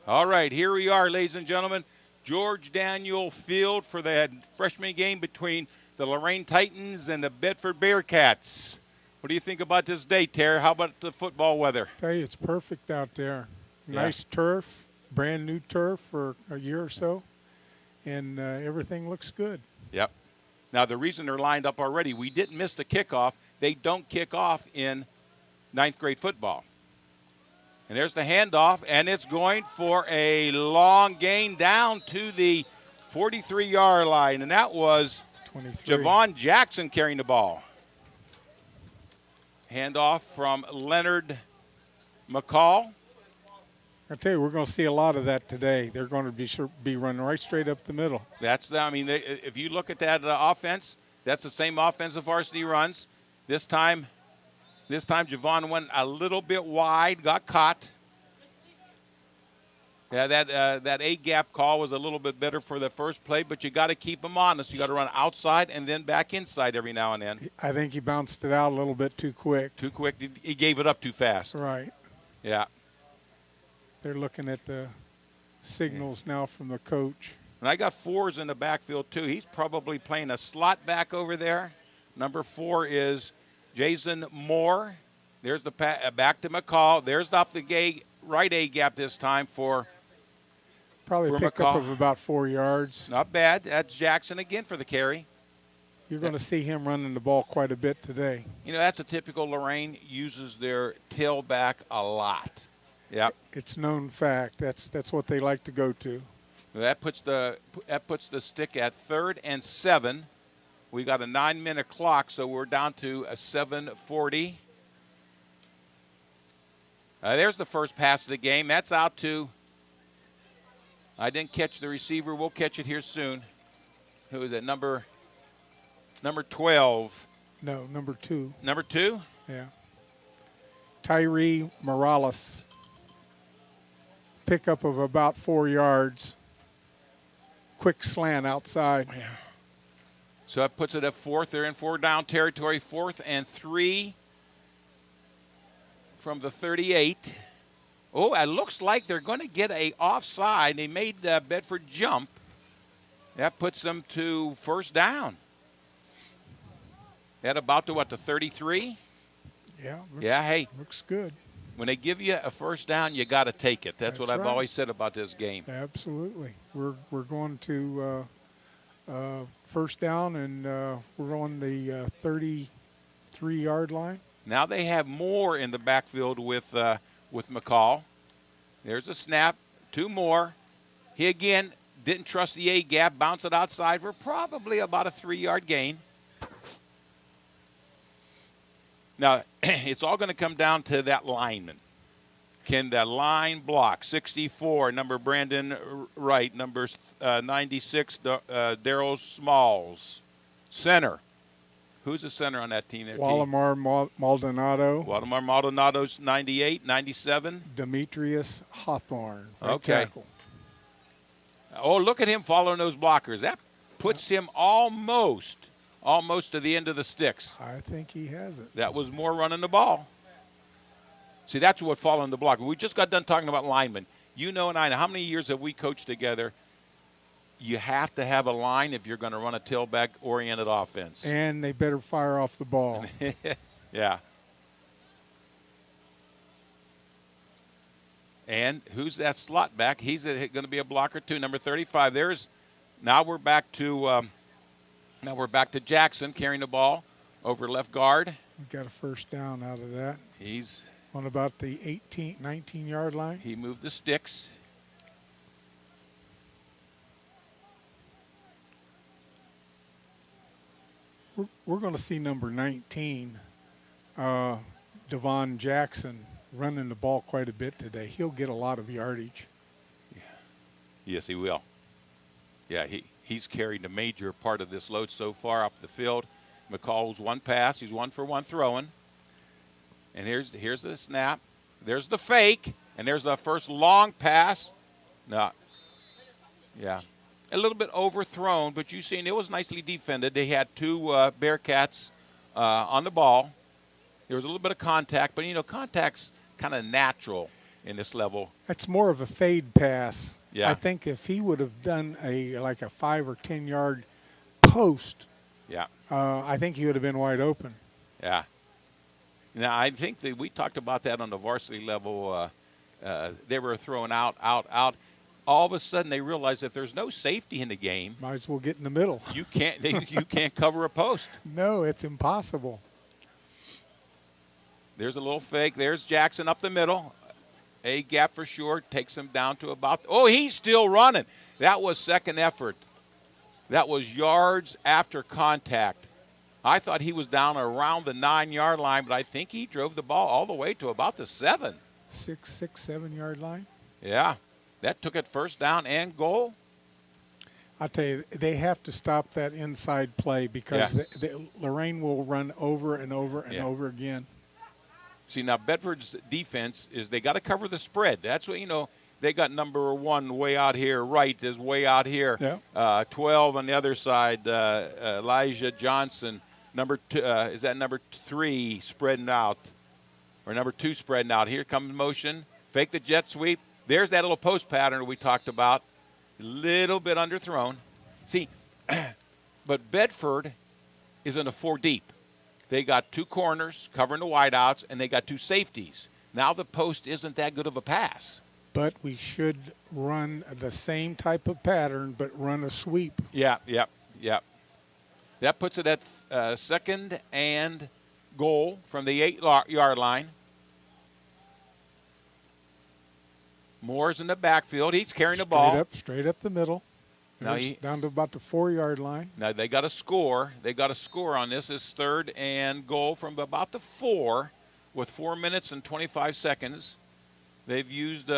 All right, here we are, ladies and gentlemen. George Daniel Field for the freshman game between the Lorain Titans and the Bedford Bearcats. What do you think about this day, Terry? How about the football weather? Tell you, it's perfect out there. Yeah. Nice turf, brand new turf for a year or so, and everything looks good. Yep. Now, the reason they're lined up already, we didn't miss the kickoff. They don't kick off in ninth grade football. And there's the handoff, and it's going for a long gain down to the 43-yard line, and that was 23. Javon Jackson carrying the ball. Handoff from Leonard McCall. I tell you, we're going to see a lot of that today. They're going to be running right straight up the middle. If you look at that offense, that's the same offense the varsity runs. This time Javon went a little bit wide, got caught. Yeah, that A-gap call was a little bit better for the first play, but you got to keep him honest. You got to run outside and then back inside every now and then. I think he bounced it out a little bit too quick. Too quick. He gave it up too fast. Right. Yeah. They're looking at the signals now from the coach. And I got 4s in the backfield, too. He's probably playing a slot back over there. Number 4 is Jason Moore. There's the back to McCall. There's up the right A-gap this time for probably a pickup of about 4 yards. Not bad. That's Jackson again for the carry. You're going to see him running the ball quite a bit today. You know, that's a typical Lorraine, uses their tailback a lot. Yep. It's known fact. That's what they like to go to. That puts the stick at 3rd and 7. We got a 9-minute clock, so we're down to a 7:40. There's the first pass of the game. That's out to. I didn't catch the receiver. We'll catch it here soon. Who is it? Number 12. No, number 2. Number 2? Yeah. Tyree Morales. Pickup of about 4 yards. Quick slant outside. Yeah. So that puts it at 4th. They're in 4-down territory. 4th and 3 from the 38. Oh, it looks like they're going to get a offside. They made Bedford jump. That puts them to 1st down. At about to what, the 33? Yeah. Looks good. When they give you a 1st down, you got to take it. That's what I've right. always said about this game. Absolutely. We're going to 1st down, and we're on the 33-yard line. Now they have more in the backfield with McCall. There's a snap. 2 more. He again didn't trust the A-gap. Bounce it outside for probably about a 3-yard gain. Now, it's all going to come down to that lineman. Can the line block? 64, number Brandon Wright. Number 96, Daryl Smalls. Center. Who's the center on that team? Waldemar Maldonado. Waldemar Maldonado's 98, 97. Demetrius Hawthorne. Okay. Tackle. Oh, look at him following those blockers. That puts him almost to the end of the sticks. I think he has it. That was more running the ball. See, that's what following the blocker. We just got done talking about linemen. You know and I know. How many years have we coached together? You have to have a line if you're going to run a tailback-oriented offense. And they better fire off the ball. Yeah. And who's that slot back? He's going to be a blocker too. Number 35. Now we're back to Jackson carrying the ball over left guard. We got a 1st down out of that. He's on about the 19-yard line. He moved the sticks. We're going to see number 19, Devon Jackson, running the ball quite a bit today. He'll get a lot of yardage. Yeah. Yes, he will. Yeah, he's carried a major part of this load so far up the field. McCall's 1 pass. He's 1 for 1 throwing. And here's the snap. There's the fake. And there's the first long pass. No. Yeah. A little bit overthrown, but you seen it was nicely defended. They had 2 Bearcats on the ball. There was a little bit of contact, but, contact's kind of natural in this level. That's more of a fade pass. Yeah. I think if he would have done like a 5 or 10 yard post, Yeah. I think he would have been wide open. Yeah. Now, I think that we talked about that on the varsity level. They were throwing out. All of a sudden, they realized if there's no safety in the game, Might as well get in the middle. you can't cover a post. No, it's impossible. There's a little fake. There's Jackson up the middle. A gap for sure. Takes him down to about. Oh, he's still running. That was second effort. That was yards after contact. I thought he was down around the 9-yard line, but I think he drove the ball all the way to about the 7. 6, 7 yard line. Yeah. That took it first down and goal. I'll tell you, they have to stop that inside play because Lorraine will run over and over and over again. See, now Bedford's defense is they got to cover the spread. That's what, they got number 1 way out here. Right is way out here. Yeah. 12 on the other side. Elijah Johnson. Number 2, is that number 3 spreading out? Or number 2 spreading out. Here comes motion. Fake the jet sweep. There's that little post pattern we talked about. A little bit underthrown. See, but Bedford is in a 4 deep. They got 2 corners covering the wideouts, and they got 2 safeties. Now the post isn't that good of a pass. But we should run the same type of pattern, but run a sweep. Yeah. That puts it at second and goal from the 8-yard line. Moore's in the backfield. He's carrying the ball. Straight up the middle. Now down to about the 4-yard line. Now they got to score. They got to score on this. It's third and goal from about the 4 with 4 minutes and 25 seconds. They've used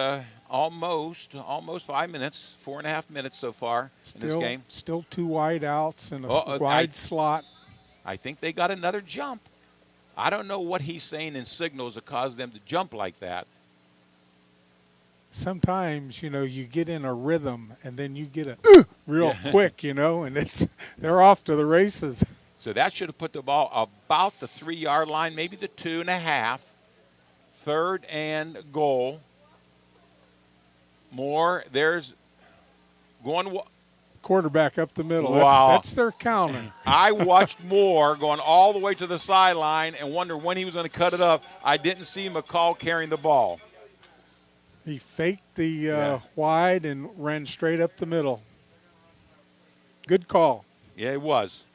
almost 5 minutes, 4.5 minutes so far in this game. Still 2 wide outs and a wide slot. I think they got another jump. I don't know what he's saying in signals that caused them to jump like that. Sometimes, you get in a rhythm and then you get a real quick, and they're off to the races. So that should have put the ball about the 3-yard line, maybe the 2.5. Third and goal. Moore, there's going. Quarterback up the middle. Wow. That's their counter. I watched Moore going all the way to the sideline and wondered when he was going to cut it up. I didn't see McCall carrying the ball. He faked the wide and ran straight up the middle. Good call. Yeah, it was.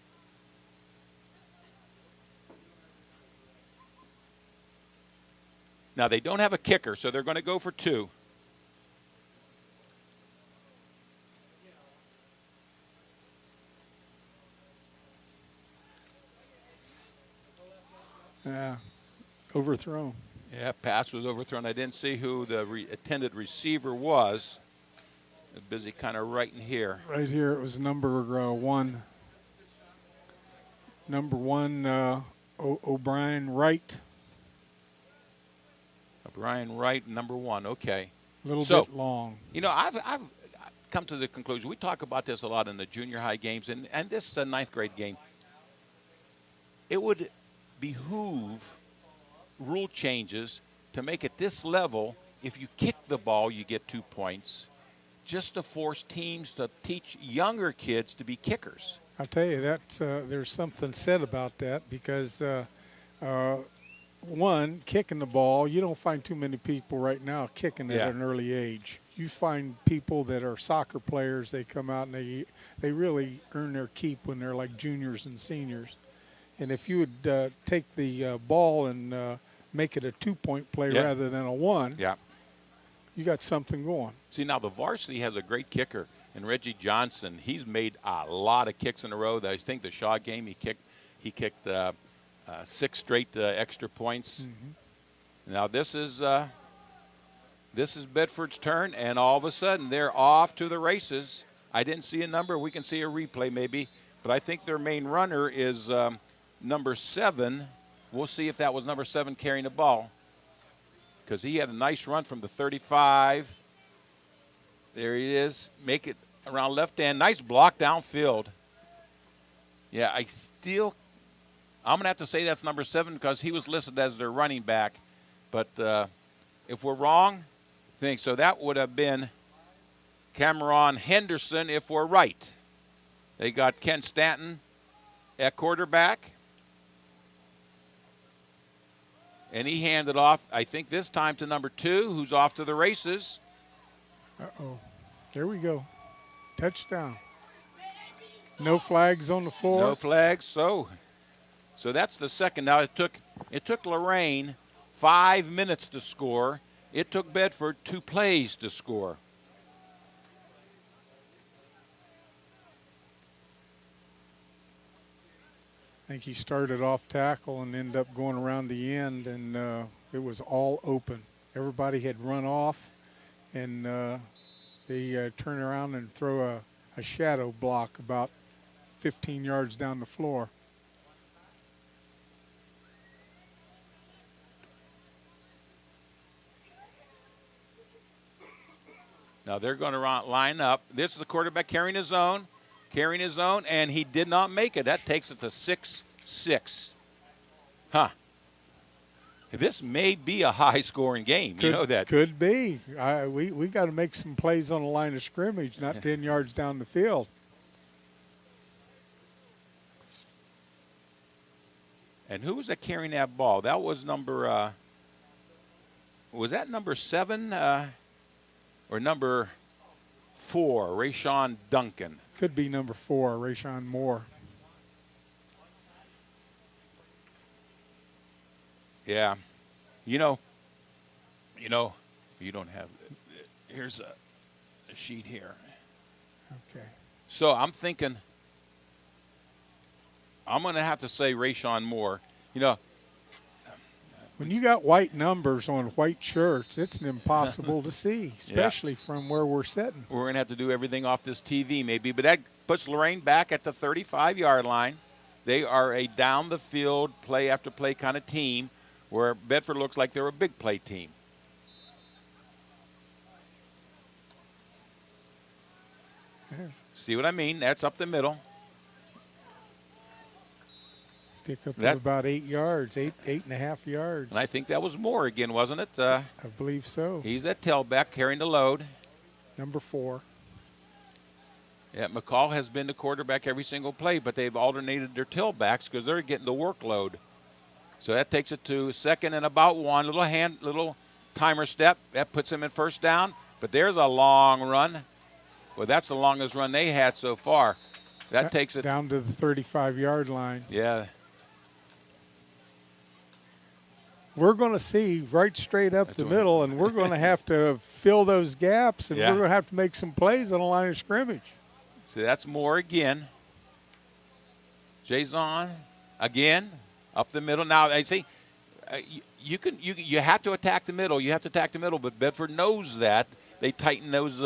Now, they don't have a kicker, so they're going to go for 2. Yeah, overthrown. Yeah, pass was overthrown. I didn't see who the intended receiver was. I'm busy kind of writing here. Right here, it was number 1. Number 1, O'Brien Wright. Brian Wright, number 1. Okay. A little bit long. I've come to the conclusion. We talk about this a lot in the junior high games, and this 9th grade game. It would behoove rule changes to make it this level. If you kick the ball, you get 2 points, just to force teams to teach younger kids to be kickers. I'll tell you, there's something said about that because one, kicking the ball, you don't find too many people right now kicking at an early age. You find people that are soccer players, they come out and they really earn their keep when they're like juniors and seniors. And if you would take the ball and make it a 2-point play rather than a 1, you got something going. See, now the varsity has a great kicker, and Reggie Johnson, he's made a lot of kicks in a row. I think the Shaw game he kicked 6 straight extra points. Mm-hmm. Now this is Bedford's turn, and all of a sudden they're off to the races. I didn't see a number. We can see a replay maybe, but I think their main runner is number 7. We'll see if that was number 7 carrying the ball, because he had a nice run from the 35. There he is. Make it around left end. Nice block downfield. Yeah, I'm going to have to say that's number 7 because he was listed as their running back. But if we're wrong, think. So that would have been Cameron Henderson if we're right. They got Ken Stanton at quarterback. And he handed off, I think this time to number 2, who's off to the races. Uh-oh. There we go. Touchdown. No flags on the floor. No flags. So that's the second. Now it took Lorain 5 minutes to score. It took Bedford 2 plays to score. I think he started off tackle and ended up going around the end, and it was all open. Everybody had run off, and they turn around and throw a shadow block about 15 yards down the floor. Now they're going to line up. This is the quarterback carrying his own, and he did not make it. That takes it to 6-6. Huh. This may be a high-scoring game. You know that. Could be. We got to make some plays on the line of scrimmage, not 10 yards down the field. And who was that carrying that ball? That was number was that number 7 or number 4, Rayshawn Duncan? Could be number 4, Rayshawn Moore. Yeah. You know, you don't have, here's a sheet here. Okay. So I'm thinking, I'm going to have to say Rayshawn Moore. You know, when you got white numbers on white shirts, it's impossible to see, especially from where we're sitting. We're going to have to do everything off this TV maybe, but that puts Lorraine back at the 35-yard line. They are a down-the-field, play-after-play kind of team, where Bedford looks like they're a big play team. See what I mean? That's up the middle. Pick up about 8 yards, 8.5 yards. And I think that was Moore again, wasn't it? I believe so. He's that tailback carrying the load. Number 4. Yeah, McCall has been the quarterback every single play, but they've alternated their tailbacks because they're getting the workload. So that takes it to 2nd and about 1. Little timer step. That puts him in first down. But there's a long run. Well, that's the longest run they had so far. That takes it down to the 35-yard line. Yeah. We're going to see right straight up the middle, and we're going to have to fill those gaps, and we're going to have to make some plays on the line of scrimmage. See, that's Moore again. Jason again, up the middle. Now, I see, you have to attack the middle. You have to attack the middle, but Bedford knows that. They tighten those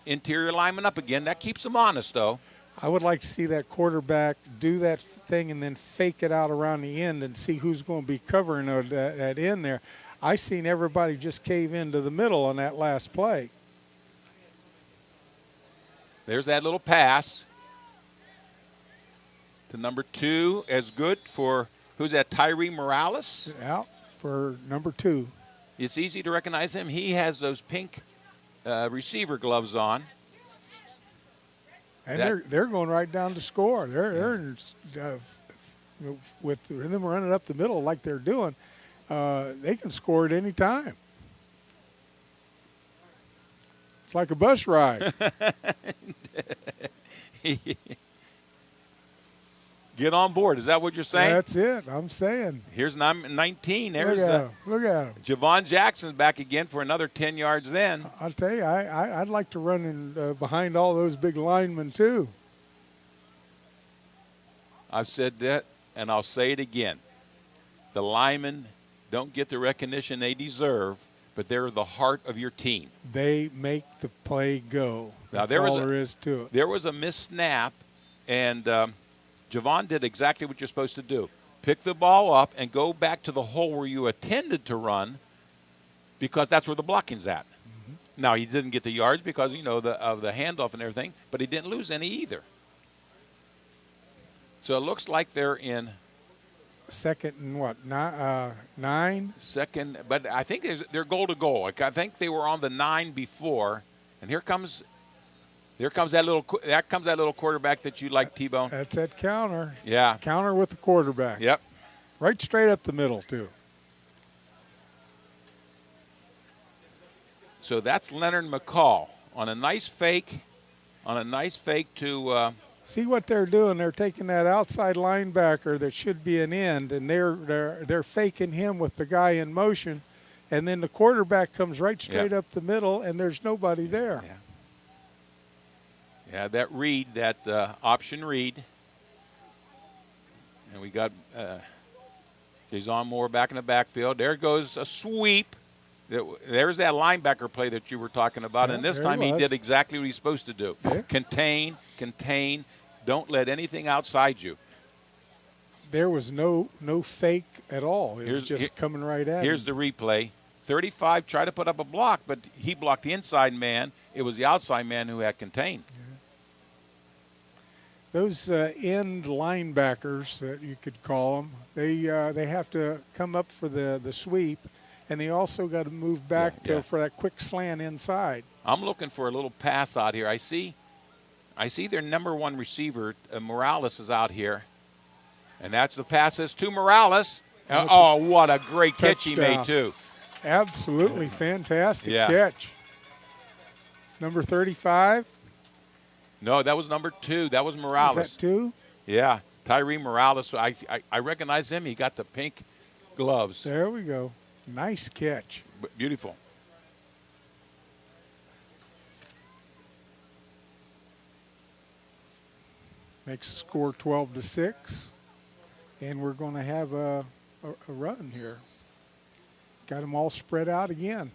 interior linemen up again. That keeps them honest, though. I would like to see that quarterback do that thing and then fake it out around the end and see who's going to be covering that end there. I seen everybody just cave into the middle on that last play. There's that little pass to number 2, as good for, who's that, Tyree Morales? Out for number 2. It's easy to recognize him. He has those pink receiver gloves on. And they're going right down to score. They're with them running up the middle like they're doing. They can score at any time. It's like a bus ride. Get on board. Is that what you're saying? That's it. I'm saying. Here's 19. There's look at him. Javon Jackson's back again for another 10 yards then. I'll tell you, I'd like to run in behind all those big linemen too. I've said that, and I'll say it again. The linemen don't get the recognition they deserve, but they're the heart of your team. They make the play go. That's all there is to it. There was a missed snap, and Javon did exactly what you're supposed to do. Pick the ball up and go back to the hole where you intended to run, because that's where the blocking's at. Mm-hmm. Now, he didn't get the yards because, of the handoff and everything, but he didn't lose any either. So it looks like they're in Second and what? 9? Second, but I think they're goal to goal. I think they were on the 9 before, and here comes that little quarterback that you like, T-Bone. That's that counter. Yeah. Counter with the quarterback. Yep. Right straight up the middle, too. So that's Leonard McCall on a nice fake to see what they're doing. They're taking that outside linebacker that should be an end, and they're faking him with the guy in motion, and then the quarterback comes right straight up the middle, and there's nobody there. Yeah, that read, that option read. And we got Jason Moore back in the backfield. There goes a sweep. There's that linebacker play that you were talking about, and this time he did exactly what he's supposed to do. Yeah. Contain, don't let anything outside you. There was no fake at all. It was just coming right at him. Here's the replay. 35 tried to put up a block, but he blocked the inside man. It was the outside man who had contained. Yeah. Those end linebackers, that you could call them, they have to come up for the sweep, and they also got to move back for that quick slant inside. I'm looking for a little pass out here. I see their number 1 receiver, Morales, is out here. And that's the passes to Morales. What a great catch he made, too. Absolutely fantastic catch. Number 35? No, that was number 2. That was Morales. Is that 2? Yeah, Tyree Morales. I recognize him. He got the pink gloves. There we go. Nice catch. Beautiful. Makes the score 12-6, and we're going to have a run here. Got them all spread out again.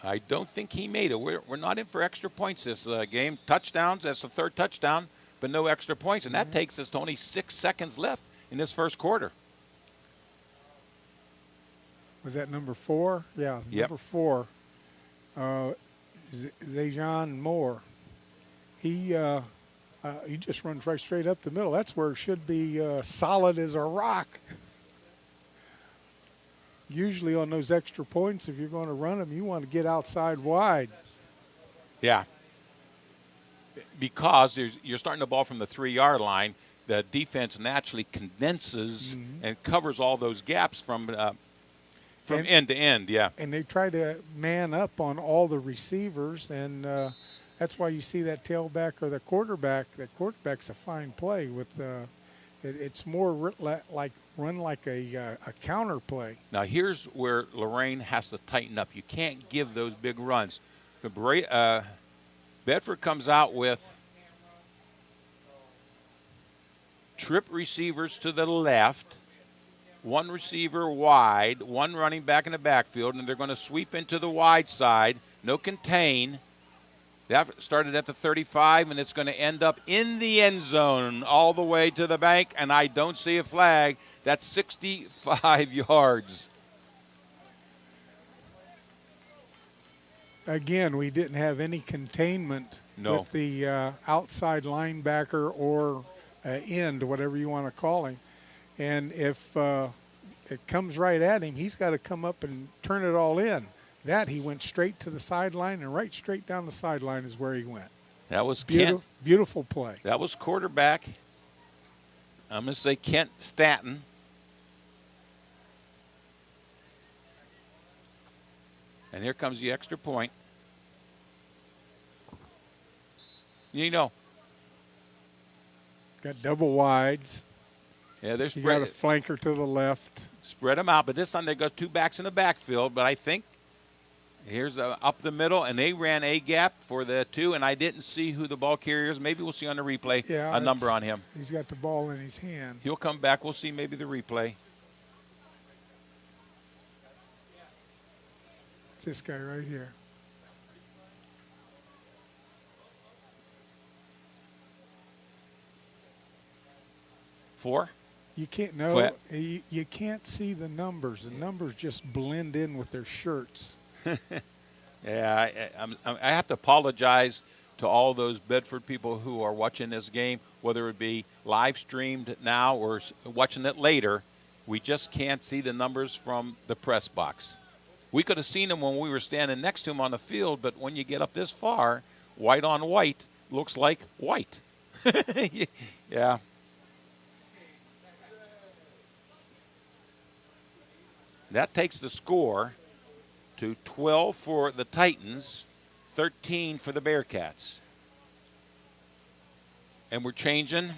I don't think he made it. We're not in for extra points this game. Touchdowns, that's the 3rd touchdown, but no extra points. And that takes us to only 6 seconds left in this first quarter. Was that number 4? Yeah, number 4. Zajon Moore. He just runs right straight up the middle. That's where it should be solid as a rock. Usually on those extra points, if you're going to run them, you want to get outside wide. Yeah. Because you're starting the ball from the 3-yard line, the defense naturally condenses and covers all those gaps from end to end, And they try to man up on all the receivers, and that's why you see that tailback or the quarterback. That quarterback's a fine play. With it's more like run like a counter play. Now here's where Lorraine has to tighten up. You can't give those big runs. Bedford comes out with trip receivers to the left, 1 receiver wide, 1 running back in the backfield, and they're going to sweep into the wide side. No contain. That started at the 35, and it's going to end up in the end zone all the way to the bank, and I don't see a flag. That's 65 yards. Again, we didn't have any containment with the outside linebacker or end, whatever you want to call him. And if it comes right at him, he's got to come up and turn it all in. That he went straight to the sideline, and right straight down the sideline is where he went. That was beautiful play. That was quarterback. I'm going to say Kent Stanton. And here comes the extra point. You know. Got double wides. Yeah, there's you got a flanker to the left. Spread them out, but this time they got 2 backs in the backfield. But I think here's up the middle, and they ran a gap for the 2, and I didn't see who the ball carrier is. Maybe we'll see on the replay a number on him. He's got the ball in his hand. He'll come back. We'll see maybe the replay. It's this guy right here. Four? You can't know. You can't see the numbers. The numbers just blend in with their shirts. Yeah, I have to apologize to all those Bedford people who are watching this game, whether it be live streamed now or watching it later. We just can't see the numbers from the press box. We could have seen them when we were standing next to them on the field, but when you get up this far, white on white looks like white. Yeah. That takes the score to 12 for the Titans, 13 for the Bearcats. And we're changing.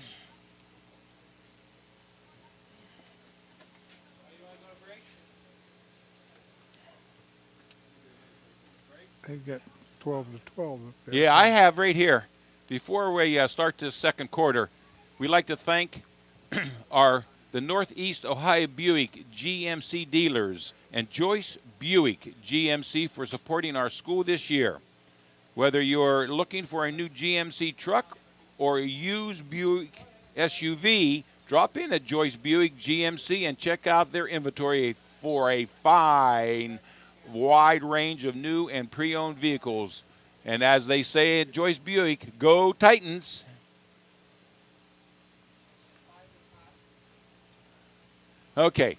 They've got 12 to 12 up there. Yeah, I have right here. Before we start this second quarter, we'd like to thank the Northeast Ohio Buick GMC dealers and Joyce Buick GMC for supporting our school this year. Whether you're looking for a new GMC truck or a used Buick SUV, drop in at Joyce Buick GMC and check out their inventory for a fine, wide range of new and pre-owned vehicles. And as they say at Joyce Buick, go Titans. Okay.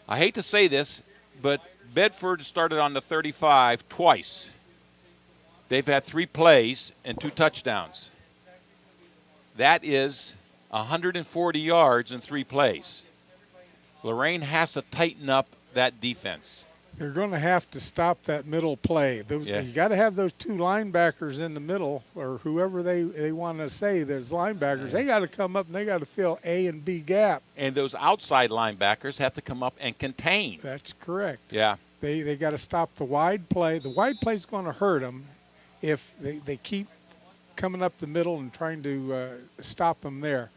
I hate to say this, but Bedford started on the 35 twice. They've had 3 plays and 2 touchdowns. That is 140 yards in 3 plays. Lorraine has to tighten up that defense. They're going to have to stop that middle play. You got to have those 2 linebackers in the middle, or whoever they want to say there's linebackers. They got to come up and they got to fill A and B gap. And those outside linebackers have to come up and contain. That's correct. Yeah. They got to stop the wide play. The wide play is going to hurt them if they keep coming up the middle and trying to stop them there.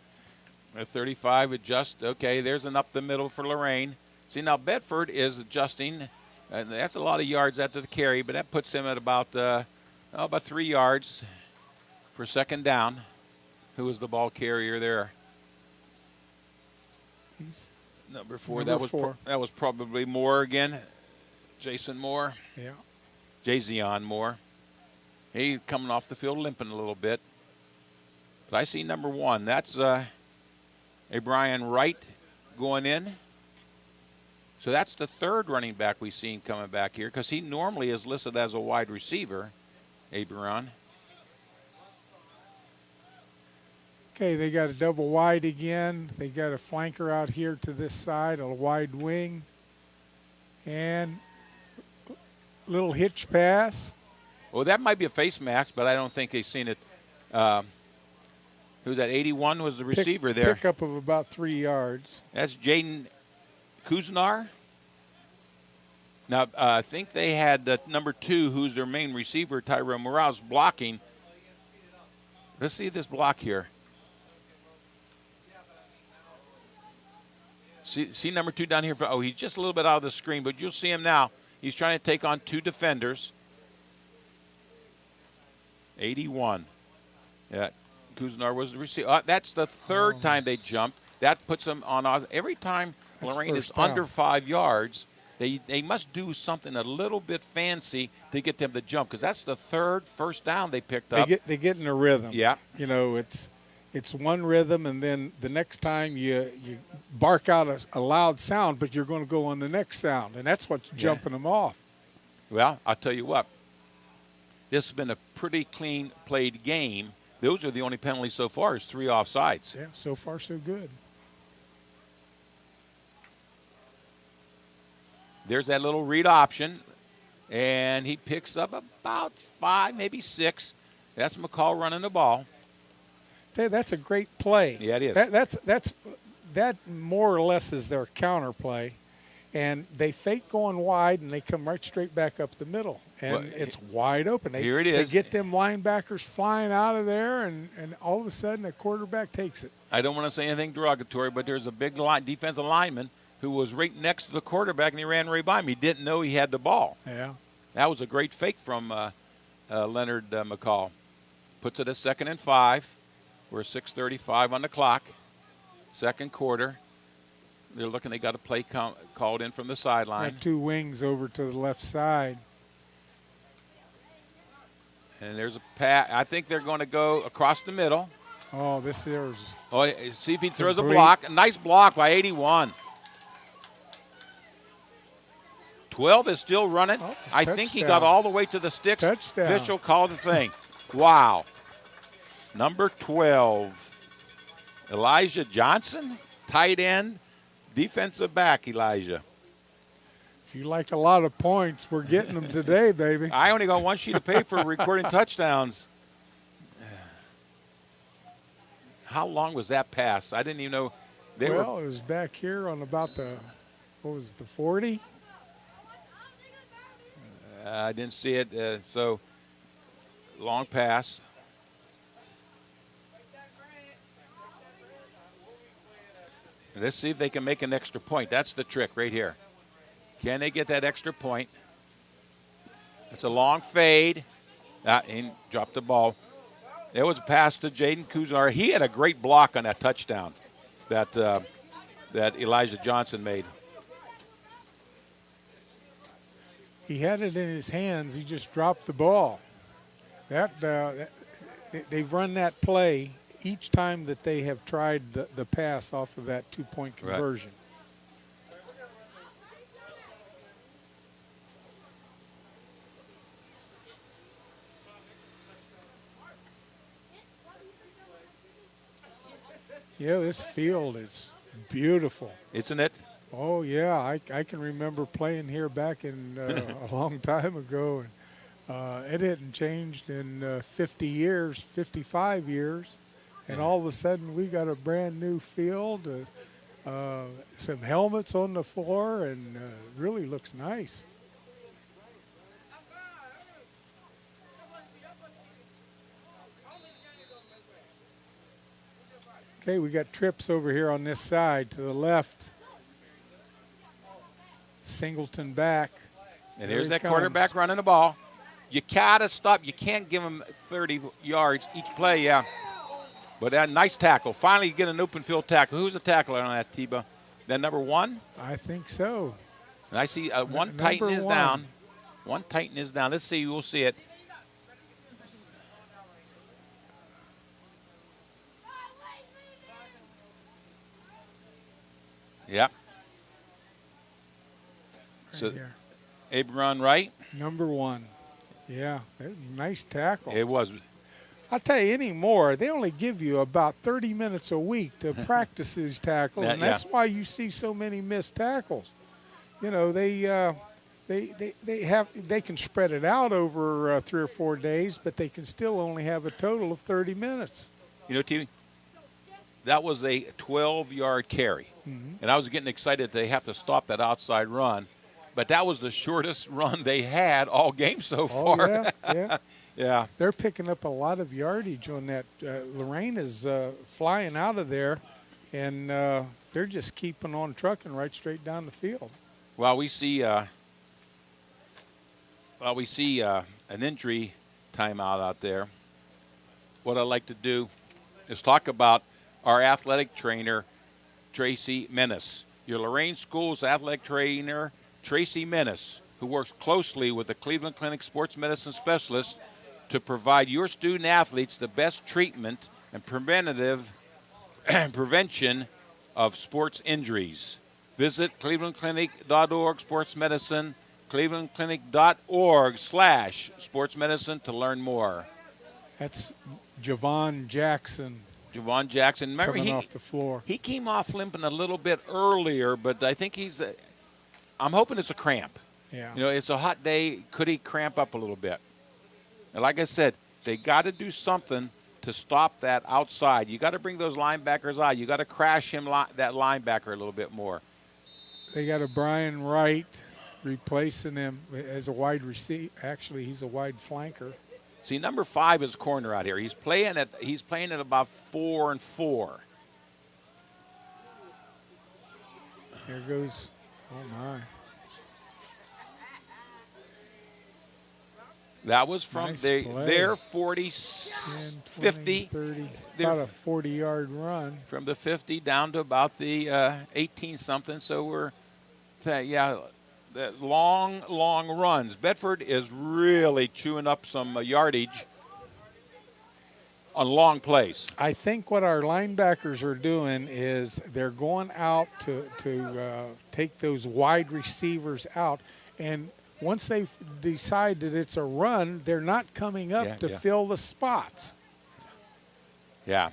A 35 adjust. Okay, there's an up the middle for Lorraine. See, now Bedford is adjusting. And that's a lot of yards after the carry, but that puts him at about 3 yards for second down. Who was the ball carrier there? He's number 4. Number 4. That was probably Moore again. Jason Moore. Yeah. Jason Moore. He coming off the field limping a little bit. But I see number 1. That's a Brian Wright going in. So that's the 3rd running back we've seen coming back here, because he normally is listed as a wide receiver, Aberon. Okay, they got a double wide again. They got a flanker out here to this side, a wide wing. And little hitch pass. Well, that might be a face mask, but I don't think they've seen it. Who's that? 81 was the receiver there. Pickup of about 3 yards. That's Jaden Kuznar. Now, I think they had number 2, who's their main receiver, Tyrell Morales, blocking. Let's see this block here. See number 2 down here? Oh, he's just a little bit out of the screen, but you'll see him now. He's trying to take on 2 defenders. 81. Yeah, Kuznar was the receiver. That's the 3rd time they jumped. That puts them on. Every time Lorraine is under 5 yards, they must do something a little bit fancy to get them to jump, because that's the 3rd first down they picked up. They get in a rhythm. Yeah. You know, it's one rhythm, and then the next time you bark out a loud sound, but you're going to go on the next sound, and that's what's jumping them off. Well, I'll tell you what. This has been a pretty clean played game. Those are the only penalties so far, is 3 offsides. Yeah, so far so good. There's that little read option, and he picks up about 5, maybe 6. That's McCall running the ball. That's a great play. Yeah, it is. That more or less is their counter play, and they fake going wide, and they come right straight back up the middle, and it's wide open. Here it is. They get them linebackers flying out of there, and all of a sudden the quarterback takes it. I don't want to say anything derogatory, but there's a big defensive lineman who was right next to the quarterback, and he ran right by him. He didn't know he had the ball. Yeah. That was a great fake from Leonard McCall. Puts it at 2nd and 5. We're 6:35 on the clock. Second quarter. They're looking. They got a play called in from the sideline. Got two wings over to the left side. And there's a pass. I think they're going to go across the middle. Oh, there's. Oh, see if he throws a block. A nice block by 81. 12 is still running. Oh, I think he got all the way to the sticks. Touchdown. Official called the thing. Wow. Number 12, Elijah Johnson, tight end, defensive back, Elijah. If you like a lot of points, we're getting them today, baby. I only got one sheet of paper recording touchdowns. How long was that pass? I didn't even know. It was back here on about the, what was it, the 40? I didn't see it. So, long pass. Let's see if they can make an extra point. That's the trick right here. Can they get that extra point? It's a long fade. And dropped the ball. There was a pass to Jaden Kuznar. He had a great block on that touchdown that Elijah Johnson made. He had it in his hands. He just dropped the ball. They've run that play each time that they have tried the pass off of that two-point conversion. Right. Yeah, this field is beautiful. Isn't it? Oh, yeah. I can remember playing here back in a long time ago. And it hadn't changed in 50 years, 55 years. And all of a sudden we got a brand new field, some helmets on the floor, and really looks nice. Okay, we got trips over here on this side to the left. Singleton back. And here's that quarterback running the ball. You gotta stop. You can't give him 30 yards each play, yeah. But that nice tackle. Finally, you get an open field tackle. Who's the tackler on that, T-Ba? That number 1? I think so. And I see one Titan is down. One Titan is down. Let's see. We'll see it. Yep. So, Aberon Wright. Number 1. Yeah, nice tackle. It was. I'll tell you anymore, they only give you about 30 minutes a week to practice these tackles, and that's why you see so many missed tackles. You know, they can spread it out over 3 or 4 days, but they can still only have a total of 30 minutes. You know, TV, that was a 12-yard carry. Mm-hmm. And I was getting excited they have to stop that outside run. But that was the shortest run they had all game so far. Oh, yeah, yeah. Yeah. They're picking up a lot of yardage on that. Lorraine is flying out of there, and they're just keeping on trucking right straight down the field. Well, we see an injury timeout out there. What I'd like to do is talk about our athletic trainer, Tracy Menace. Your Lorain School's athletic trainer, Tracy Menace, who works closely with the Cleveland Clinic sports medicine specialist to provide your student athletes the best treatment and prevention of sports injuries. Visit clevelandclinic.org sports medicine, clevelandclinic.org/sports medicine to learn more. That's Javon Jackson. Javon Jackson. Remember, coming off the floor. He came off limping a little bit earlier, but I think I'm hoping it's a cramp. Yeah. You know, it's a hot day. Could he cramp up a little bit? And like I said, they got to do something to stop that outside. You got to bring those linebackers out. You got to crash that linebacker a little bit more. They got a Brian Wright replacing him as a wide receiver. Actually, he's a wide flanker. See, number 5 is corner out here. He's playing at about 4 and 4. There goes. Oh my. That was from Nice their 40, 10, 50. 30, They're about a 40-yard run. from the 50 down to about the 18-something. So we're, the long, long runs. Bedford is really chewing up some yardage on long plays. I think what our linebackers are doing is they're going out to take those wide receivers out, and once they decide that it's a run, they're not coming up to fill the spots. Yeah.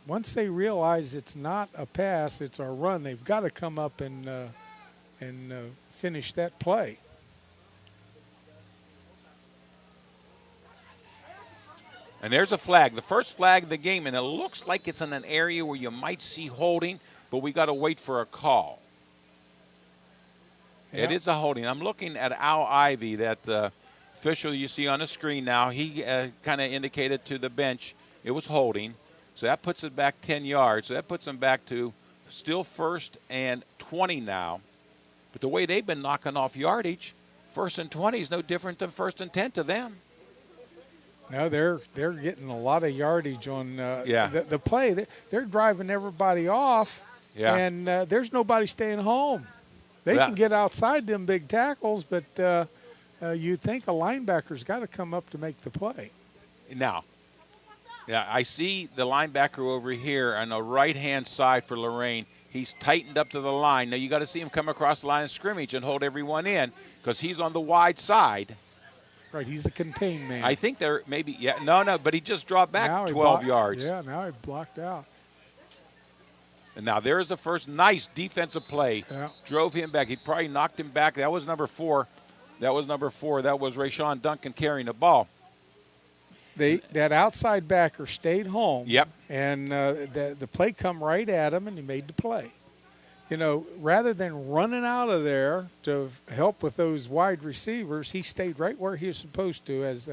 Once they realize it's not a pass, it's a run, they've got to come up and finish that play. And there's a flag, the first flag of the game, and it looks like it's in an area where you might see holding, but we got to wait for a call. Yeah. It is a holding. I'm looking at Al Ivy, that official you see on the screen now. He kind of indicated to the bench it was holding. So that puts it back 10 yards. So that puts them back to still 1st and 20 now. But the way they've been knocking off yardage, 1st and 20 is no different than 1st and 10 to them. No, they're getting a lot of yardage on the play. They're driving everybody off, and there's nobody staying home. They can get outside them big tackles, but you'd think a linebacker's got to come up to make the play. Now, I see the linebacker over here on the right-hand side for Lorraine. He's tightened up to the line. Now, you got to see him come across the line of scrimmage and hold everyone in because he's on the wide side. Right, he's the contained man. I think they're maybe, but he just dropped back 12 yards. Yeah, now he blocked out. And now there's the first nice defensive play. Yeah. Drove him back. He probably knocked him back. That was number 4. That was Rayshawn Duncan carrying the ball. That outside backer stayed home. Yep. And the play come right at him, and he made the play. You know, rather than running out of there to help with those wide receivers, he stayed right where he was supposed to as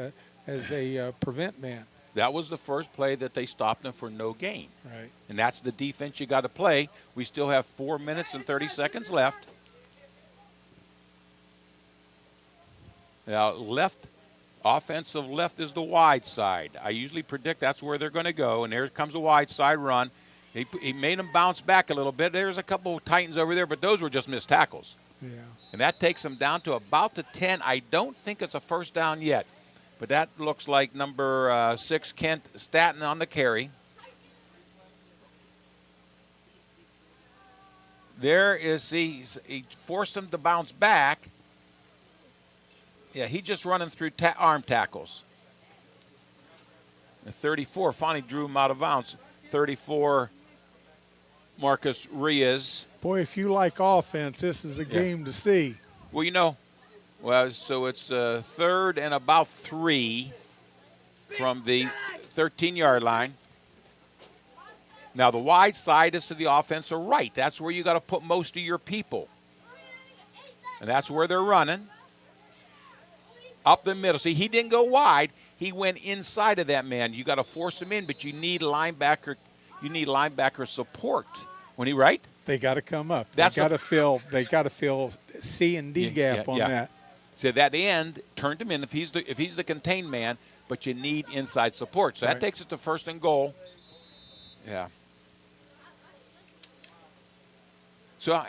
a prevent man. That was the first play that they stopped him for no gain. Right. And that's the defense you got to play. We still have 4 minutes and 30 seconds left. Now, offensive left is the wide side. I usually predict that's where they're going to go, and there comes a wide side run. He made them bounce back a little bit. There's a couple of Titans over there, but those were just missed tackles. Yeah. And that takes them down to about the 10. I don't think it's a first down yet, but that looks like number 6, Kent Staton on the carry. There is he forced them to bounce back. Yeah, he just running through arm tackles. The 34 finally drew him out of bounds. 34, Marcus Reyes. Boy, if you like offense, this is a game to see. Well, so it's 3rd and about 3 from the 13-yard line. Now, the wide side is to the offensive right. That's where you got to put most of your people. And that's where they're running. Up the middle. See, he didn't go wide. He went inside of that man. You got to force him in, but you need linebacker support. When he right? They got to come up. They got to fill C and D gap on that. So that end turned him in if he's the contained man, but you need inside support. So that takes it to 1st and goal. Yeah. So,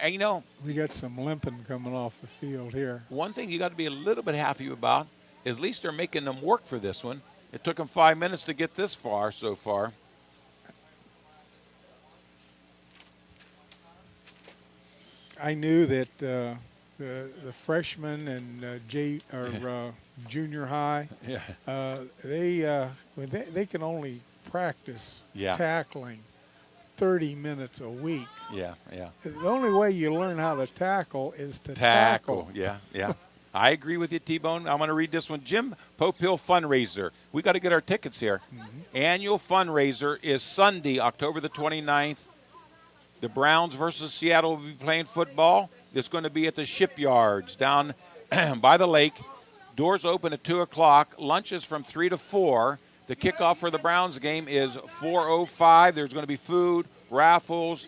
we got some limping coming off the field here. One thing you got to be a little bit happy about is at least they're making them work for this one. It took them 5 minutes to get this far so far. I knew that the freshmen and junior high, they can only practice tackling 30 minutes a week. Yeah. The only way you learn how to tackle is to tackle. Yeah. I agree with you, T-Bone. I'm going to read this one. Jim Popehill fundraiser. We got to get our tickets here. Mm-hmm. Annual fundraiser is Sunday, October the 29th. The Browns versus Seattle will be playing football. It's going to be at the Shipyards down by the lake. Doors open at 2 o'clock. Lunch is from 3 to 4. The kickoff for the Browns game is 4:05. There's going to be food, raffles,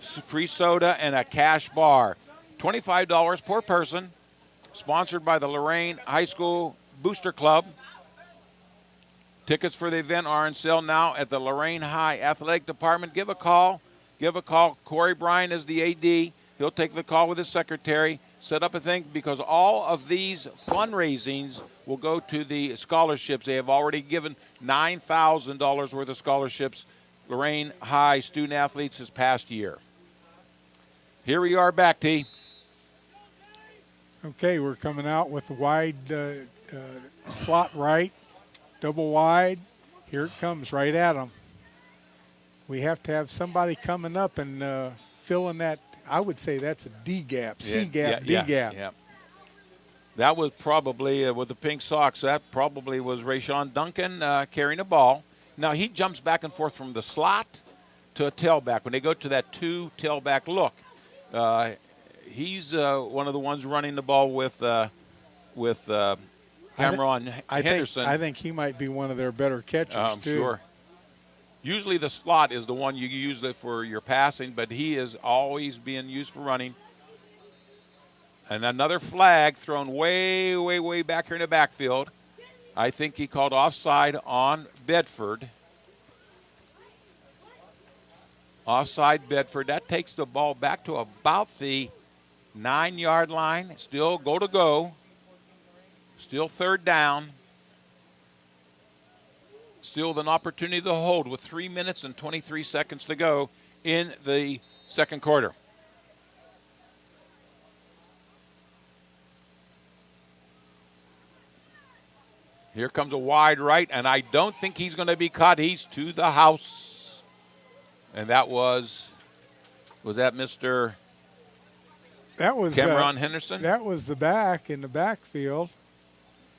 free soda, and a cash bar. $25 per person. sponsored by the Lorain High School Booster Club. Tickets for the event are on sale now at the Lorain High Athletic Department. Give a call. Give a call. Corey Bryan is the AD. He'll take the call with his secretary. Set up a thing because all of these fundraisings will go to the scholarships. They have already given $9,000 worth of scholarships Lorain High student athletes this past year. Here we are back, T. Okay, we're coming out with the wide slot right, double wide. Here it comes right at them. We have to have somebody coming up and filling that. I would say that's a D gap, C gap, D gap. Yeah. That was probably, with the pink socks, that probably was Rayshawn Duncan carrying the ball. Now he jumps back and forth from the slot to a tailback. When they go to that two tailback look, he's one of the ones running the ball with Cameron Henderson. I think he might be one of their better catchers, too. Sure. Usually the slot is the one you use for your passing, but he is always being used for running. And another flag thrown way, way, way back here in the backfield. I think he called offside on Bedford. Offside Bedford. That takes the ball back to about the 9-yard line. Still go. Still third down. Still with an opportunity to hold with 3 minutes and 23 seconds to go in the second quarter. Here comes a wide right, and I don't think he's going to be caught. He's to the house. And that was that Mr. That was Cameron Henderson? That was the back in the backfield.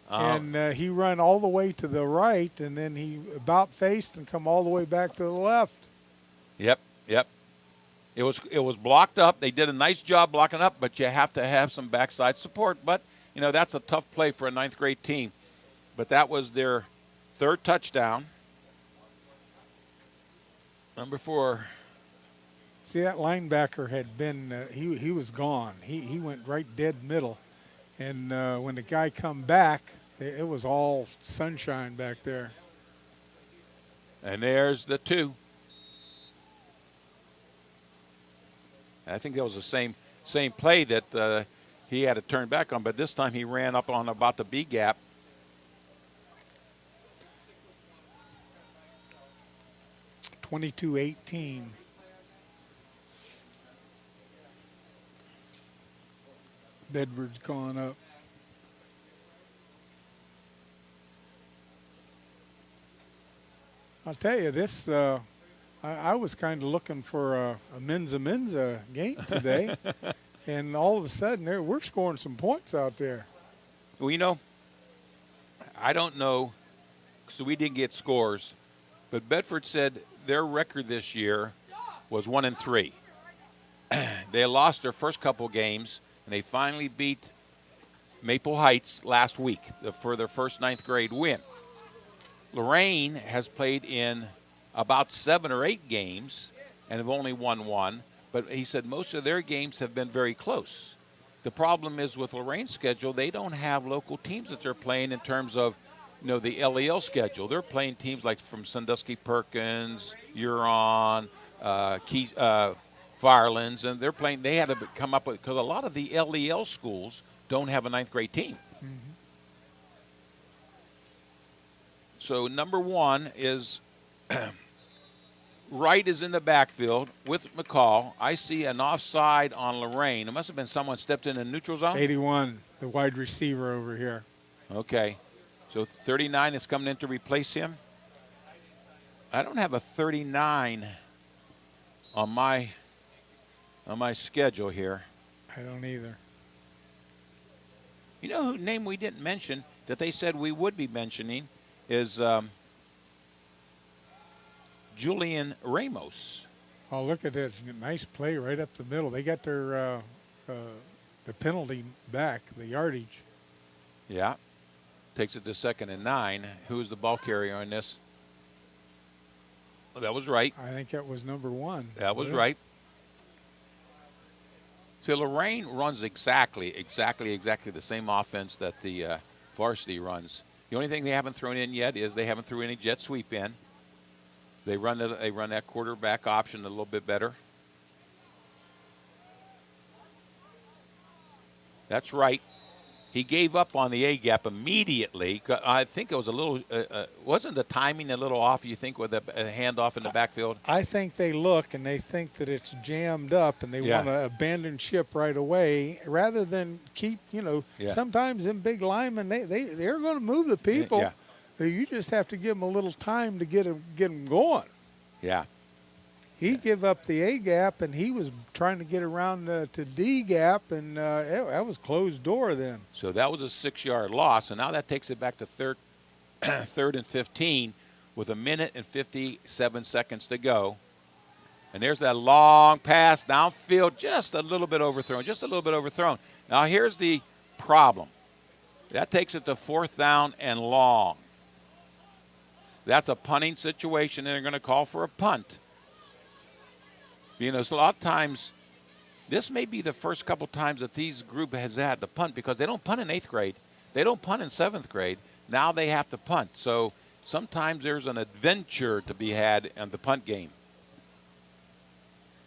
And he ran all the way to the right, and then he about faced and come all the way back to the left. Yep. It was blocked up. They did a nice job blocking up, but you have to have some backside support. But, that's a tough play for a ninth grade team. But that was their third touchdown. Number 4. See, that linebacker had been he was gone. He went right dead middle. And when the guy come back, it was all sunshine back there. And there's the 2. I think that was the same play that he had to turn back on, but this time he ran up on about the B gap. (22-18). Bedford's gone up. I'll tell you, this, I was kind of looking for a Menza game today, and all of a sudden we're scoring some points out there. Well, I don't know, so we didn't get scores, but Bedford said their record this year was 1-3. They lost their first couple games, and they finally beat Maple Heights last week for their first ninth grade win. Lorraine has played in about 7 or 8 games and have only won 1, but he said most of their games have been very close. The problem is with Lorraine's schedule, they don't have local teams that they're playing in terms of, the LEL schedule. They're playing teams like from Sandusky Perkins, Huron, Firelands, and they're playing. They had to come up with, because a lot of the LEL schools don't have a ninth grade team. Mm-hmm. So number 1 is Wright is in the backfield with McCall. I see an offside on Lorraine. It must have been someone stepped in a neutral zone. 81, the wide receiver over here. Okay. So 39 is coming in to replace him. I don't have a 39 on my schedule here. I don't either. You know whose name we didn't mention that they said we would be mentioning is Julian Ramos. Oh, look at this. Nice play right up the middle. They got their the penalty back, the yardage. Yeah. Takes it to 2nd and 9. Who's the ball carrier on this? That was right. I think that was number 1. That was right. So Lorraine runs exactly the same offense that the varsity runs. The only thing they haven't thrown in yet is they haven't threw any jet sweep in. They run that quarterback option a little bit better. That's right. He gave up on the A gap immediately. I think it was a little, wasn't the timing a little off, you think, with a handoff in the backfield? I think they look and they think that it's jammed up and they want to abandon ship right away rather than keep, sometimes in big linemen, they're going to move the people. Yeah. You just have to give them a little time to get them going. Yeah. He gave up the A gap, and he was trying to get around to D gap, and that was closed door then. So that was a 6-yard loss, and now that takes it back to third and 15 with 1 minute and 57 seconds to go. And there's that long pass downfield, just a little bit overthrown. Now here's the problem. That takes it to 4th down and long. That's a punting situation, and they're going to call for a punt. A lot of times, this may be the first couple times that these group has had to punt because they don't punt in 8th grade. They don't punt in 7th grade. Now they have to punt. So sometimes there's an adventure to be had in the punt game.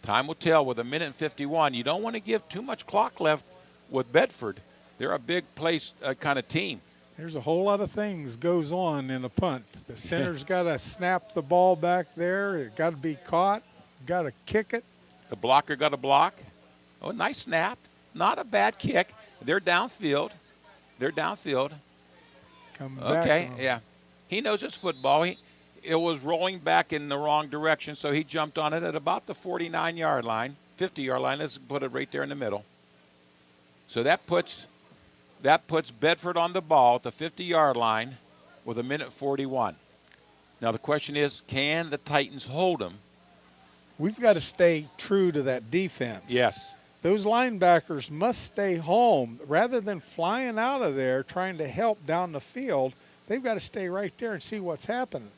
Time will tell with 1 minute and 51. You don't want to give too much clock left with Bedford. They're a big place kind of team. There's a whole lot of things goes on in a punt. The center's got to snap the ball back there. It got to be caught. Got to kick it. The blocker got to block. Oh, nice snap. Not a bad kick. They're downfield. Come back. Okay, yeah. He knows it's football. It was rolling back in the wrong direction, so he jumped on it at about the 49-yard line, 50-yard line. Let's put it right there in the middle. So that puts Bedford on the ball at the 50-yard line with 1 minute 41. Now the question is, can the Titans hold them? We've got to stay true to that defense. Yes. Those linebackers must stay home. Rather than flying out of there trying to help down the field, they've got to stay right there and see what's happening.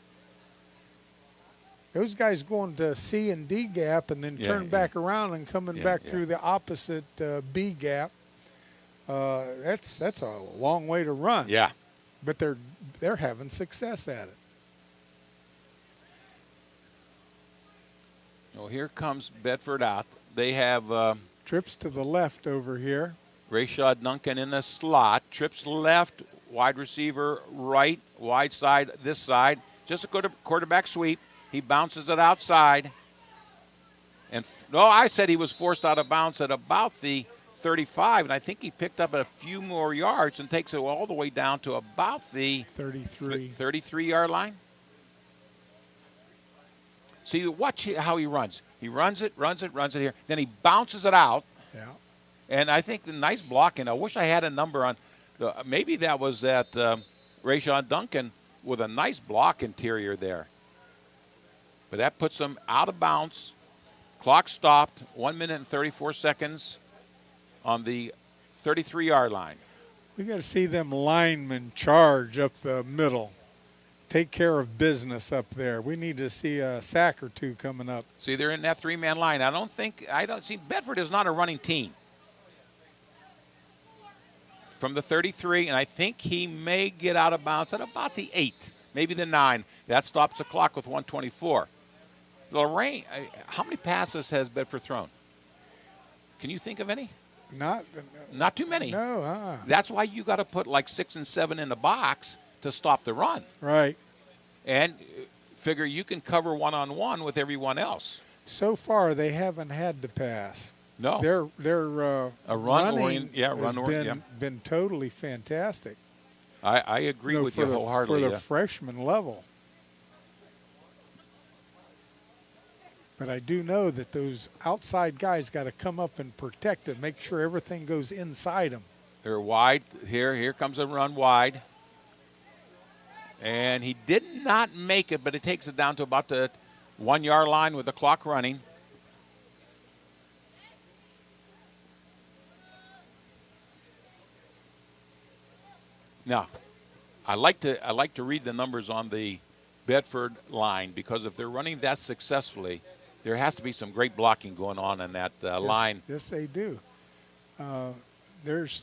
Those guys going to C and D gap and then turn back around and coming back through the opposite B gap. That's a long way to run. Yeah. But they're having success at it. Well, here comes Bedford out. They have trips to the left over here. Rashad Duncan in the slot. Trips left, wide receiver right, wide side this side. Just a good quarterback sweep. He bounces it outside. And I said he was forced out of bounds at about the 35, and I think he picked up a few more yards and takes it all the way down to about the 33-yard line. See, watch how he runs. He runs it here. Then he bounces it out. Yeah. And I think the nice blocking. I wish I had a number on. Maybe that was that Rashad Duncan with a nice block interior there. But that puts him out of bounds. Clock stopped. 1 minute and 34 seconds on the 33-yard line. We got to see them linemen charge up the middle. Take care of business up there. We need to see a sack or two coming up. See, they're in that 3-man line. Bedford is not a running team. From the 33, and I think he may get out of bounds at about the 8, maybe the 9. That stops the clock with 1:24. Lorraine, how many passes has Bedford thrown? Can you think of any? Not too many. No. That's why you got to put like 6 and 7 in the box to stop the run. Right. And figure you can cover one-on-one with everyone else. So far, they haven't had to pass. No. Their a run running has been totally fantastic. I agree with you wholeheartedly. For the freshman level. But I do know that those outside guys got to come up and protect it, make sure everything goes inside them. They're wide. Here comes a run wide. And he did not make it, but it takes it down to about the 1-yard line with the clock running. Now, I like to read the numbers on the Bedford line because if they're running that successfully, there has to be some great blocking going on in that line. Yes, they do.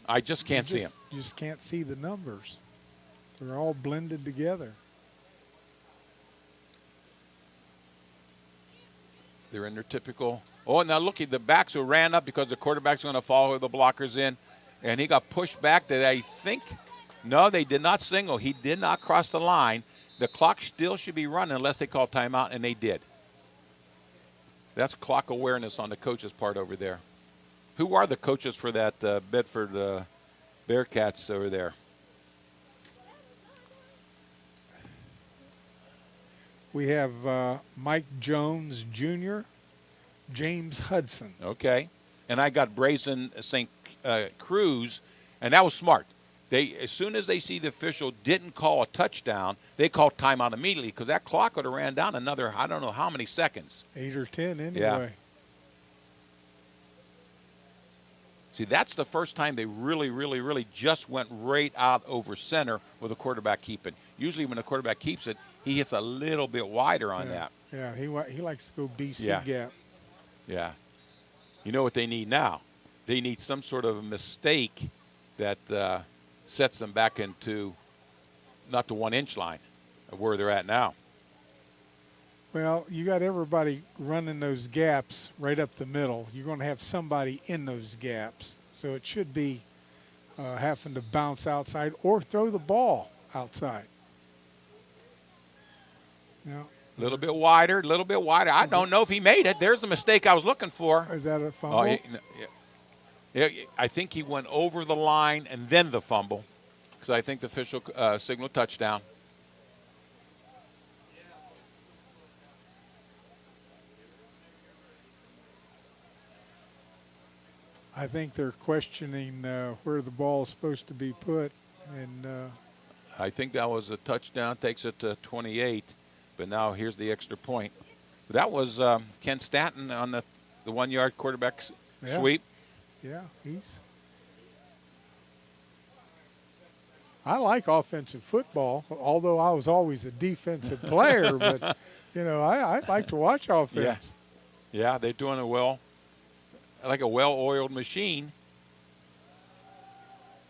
I just can't see them. You just can't see the numbers. They're all blended together. They're in their typical. Oh, now look, the backs who ran up because the quarterback's going to follow the blockers in, and he got pushed back. That I think, no, they did not single. He did not cross the line. The clock still should be running unless they call timeout, and they did. That's clock awareness on the coach's part over there. Who are the coaches for that Bedford Bearcats over there? We have Mike Jones Jr., James Hudson. Okay. And I got Brazen St. Cruz, and that was smart. As soon as they see the official didn't call a touchdown, they called timeout immediately because that clock would have ran down another, I don't know how many seconds. 8 or 10 anyway. Yeah. See, that's the first time they really just went right out over center with the quarterback keeping. Usually when the quarterback keeps it, he hits a little bit wider on that. Yeah, he likes to go BC gap. Yeah. You know what they need now? They need some sort of a mistake that sets them back into not the 1 inch line of where they're at now. Well, you got everybody running those gaps right up the middle. You're going to have somebody in those gaps. So it should be having to bounce outside or throw the ball outside. Now, a little bit wider. I don't know if he made it. There's the mistake I was looking for. Is that a fumble? I think he went over the line and then the fumble, because I think the official signaled touchdown. I think they're questioning where the ball is supposed to be put. And I think that was a touchdown, takes it to 28. But now here's the extra point. That was Ken Stanton on the 1 yard quarterback sweep. Yeah, I like offensive football, although I was always a defensive player. But, I like to watch offense. Yeah, they're doing it well. Like a well-oiled machine.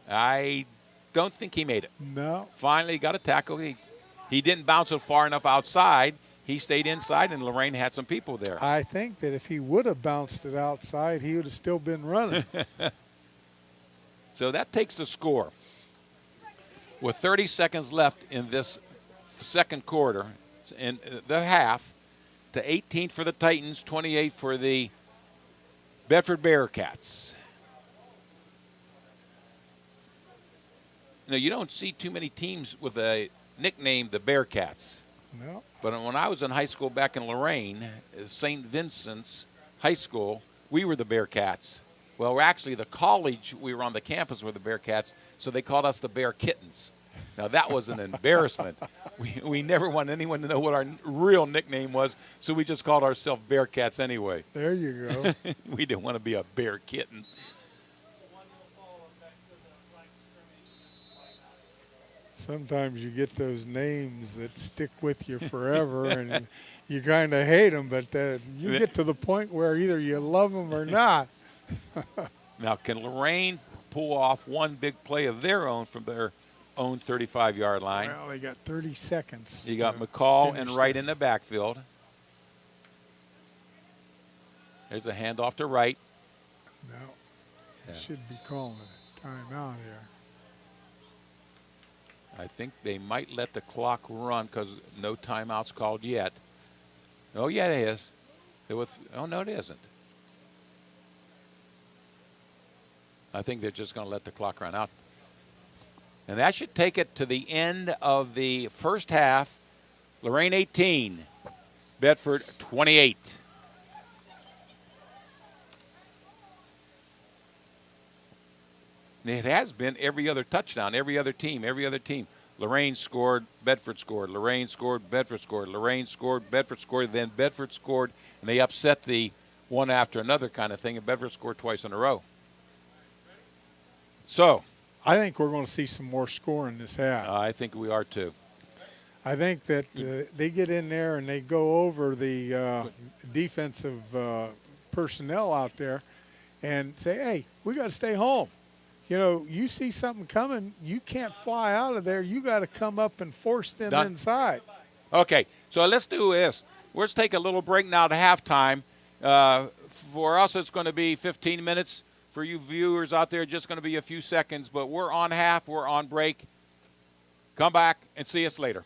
I don't think he made it. No. Finally got a tackle. He didn't bounce it far enough outside. He stayed inside, and Lorraine had some people there. I think that if he would have bounced it outside, he would have still been running. So that takes the score. With 30 seconds left in this second quarter, in the half, to 18 for the Titans, 28 for the Bedford Bearcats. You don't see too many teams with a nickname the Bearcats. No. But when I was in high school back in Lorain, St. Vincent's High School, we were the Bearcats. Well, actually, the college we were on the campus were the Bearcats, so they called us the Bear Kittens. Now, that was an embarrassment. We never wanted anyone to know what our real nickname was, so we just called ourselves Bearcats anyway. There you go. We didn't want to be a bear kitten. Sometimes you get those names that stick with you forever, and you kind of hate them, but you get to the point where either you love them or not. Now, can Lorraine pull off one big play of their own from their own 35-yard line? Well, they got 30 seconds. You got McCall and Wright in the backfield. There's a handoff to Wright. No, should be calling a timeout here. I think they might let the clock run because no timeouts called yet. Oh, yeah, it is. Oh, no, it isn't. I think they're just going to let the clock run out. And that should take it to the end of the first half. Lorraine 18, Bedford 28. It has been every other touchdown, every other team. Lorraine scored, Bedford scored. Lorraine scored, Bedford scored. Lorraine scored, Bedford scored. Then Bedford scored, and they upset the one after another kind of thing, and Bedford scored twice in a row. So I think we're going to see some more scoring this half. I think we are too. I think that they get in there and they go over the defensive personnel out there, and say, hey, we got to stay home. You know, you see something coming, you can't fly out of there. You got to come up and force them inside. Okay, so let's do this. Let's take a little break now to halftime. For us, it's going to be 15 minutes. For you viewers out there, just going to be a few seconds. But we're on half. We're on break. Come back and see us later.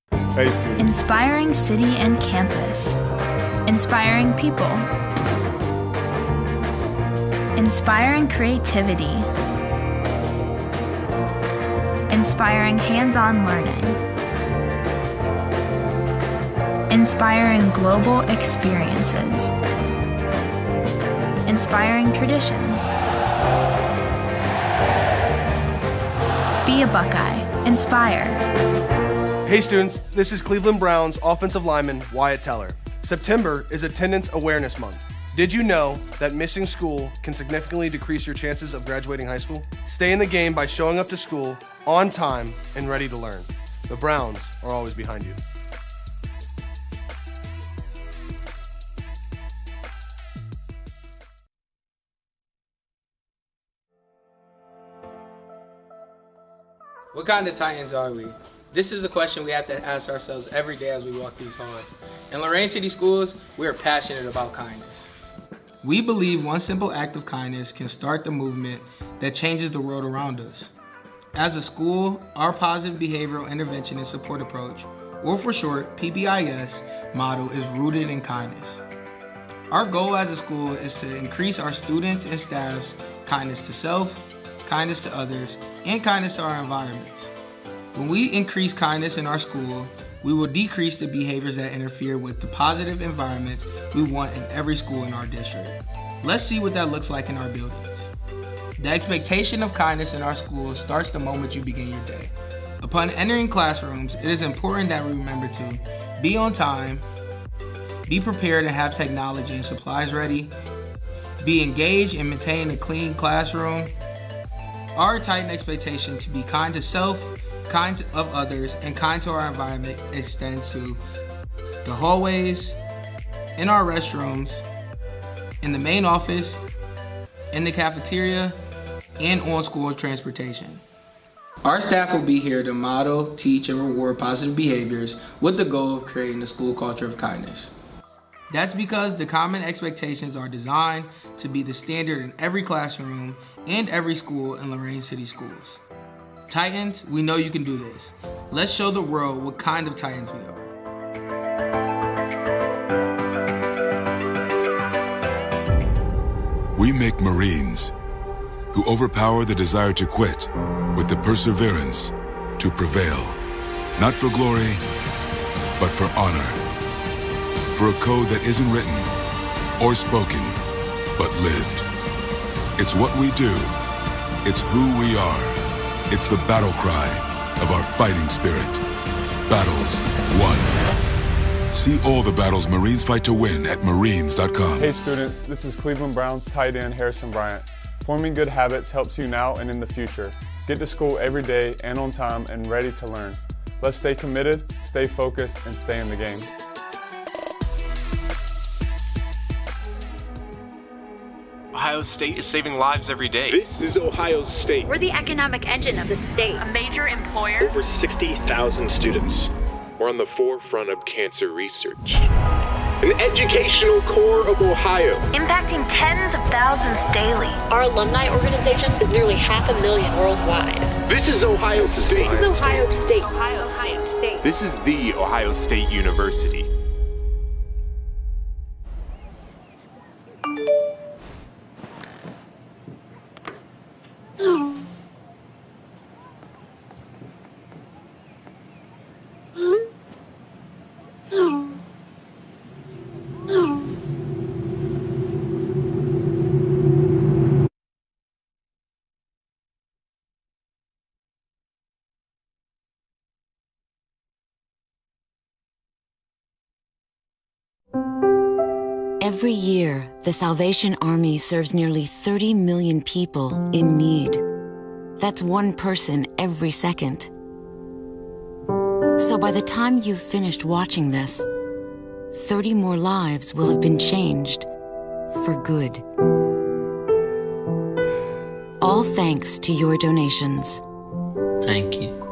Hey, students. Inspiring city and campus. Inspiring people. Inspiring creativity. Inspiring hands-on learning. Inspiring global experiences. Inspiring traditions. Be a Buckeye. Inspire. Hey students, this is Cleveland Browns offensive lineman Wyatt Teller. September is Attendance Awareness Month. Did you know that missing school can significantly decrease your chances of graduating high school? Stay in the game by showing up to school on time and ready to learn. The Browns are always behind you. What kind of Titans are we? This is a question we have to ask ourselves every day as we walk these halls. In Lorraine City Schools, we are passionate about kindness. We believe one simple act of kindness can start the movement that changes the world around us. As a school, our positive behavioral intervention and support approach, or for short, PBIS, model is rooted in kindness. Our goal as a school is to increase our students and staff's kindness to self, kindness to others, and kindness to our environments. When we increase kindness in our school, we will decrease the behaviors that interfere with the positive environments we want in every school in our district. Let's see what that looks like in our buildings. The expectation of kindness in our school starts the moment you begin your day. Upon entering classrooms, it is important that we remember to be on time, be prepared and have technology and supplies ready, be engaged and maintain a clean classroom. Our Titan expectation to be kind to self, kind of others, and kind to our environment extends to the hallways, in our restrooms, in the main office, in the cafeteria, and on school transportation. Our staff will be here to model, teach, and reward positive behaviors with the goal of creating a school culture of kindness. That's because the common expectations are designed to be the standard in every classroom and every school in Lorain City Schools. Titans, we know you can do this. Let's show the world what kind of Titans we are. We make Marines who overpower the desire to quit with the perseverance to prevail. Not for glory, but for honor. For a code that isn't written or spoken, but lived. It's what we do. It's who we are. It's the battle cry of our fighting spirit. Battles won. See all the battles Marines fight to win at Marines.com. Hey students, this is Cleveland Browns tight end Harrison Bryant. Forming good habits helps you now and in the future. Get to school every day and on time and ready to learn. Let's stay committed, stay focused, and stay in the game. Ohio State is saving lives every day. This is Ohio State. We're the economic engine of the state. A major employer. Over 60,000 students. We're on the forefront of cancer research. An educational core of Ohio. Impacting tens of thousands daily. Our alumni organization is nearly 500,000 worldwide. This is Ohio State. This is Ohio State. Ohio State. This is the Ohio State University. Every year, the Salvation Army serves nearly 30 million people in need. That's one person every second. So by the time you've finished watching this, 30 more lives will have been changed for good. All thanks to your donations. Thank you.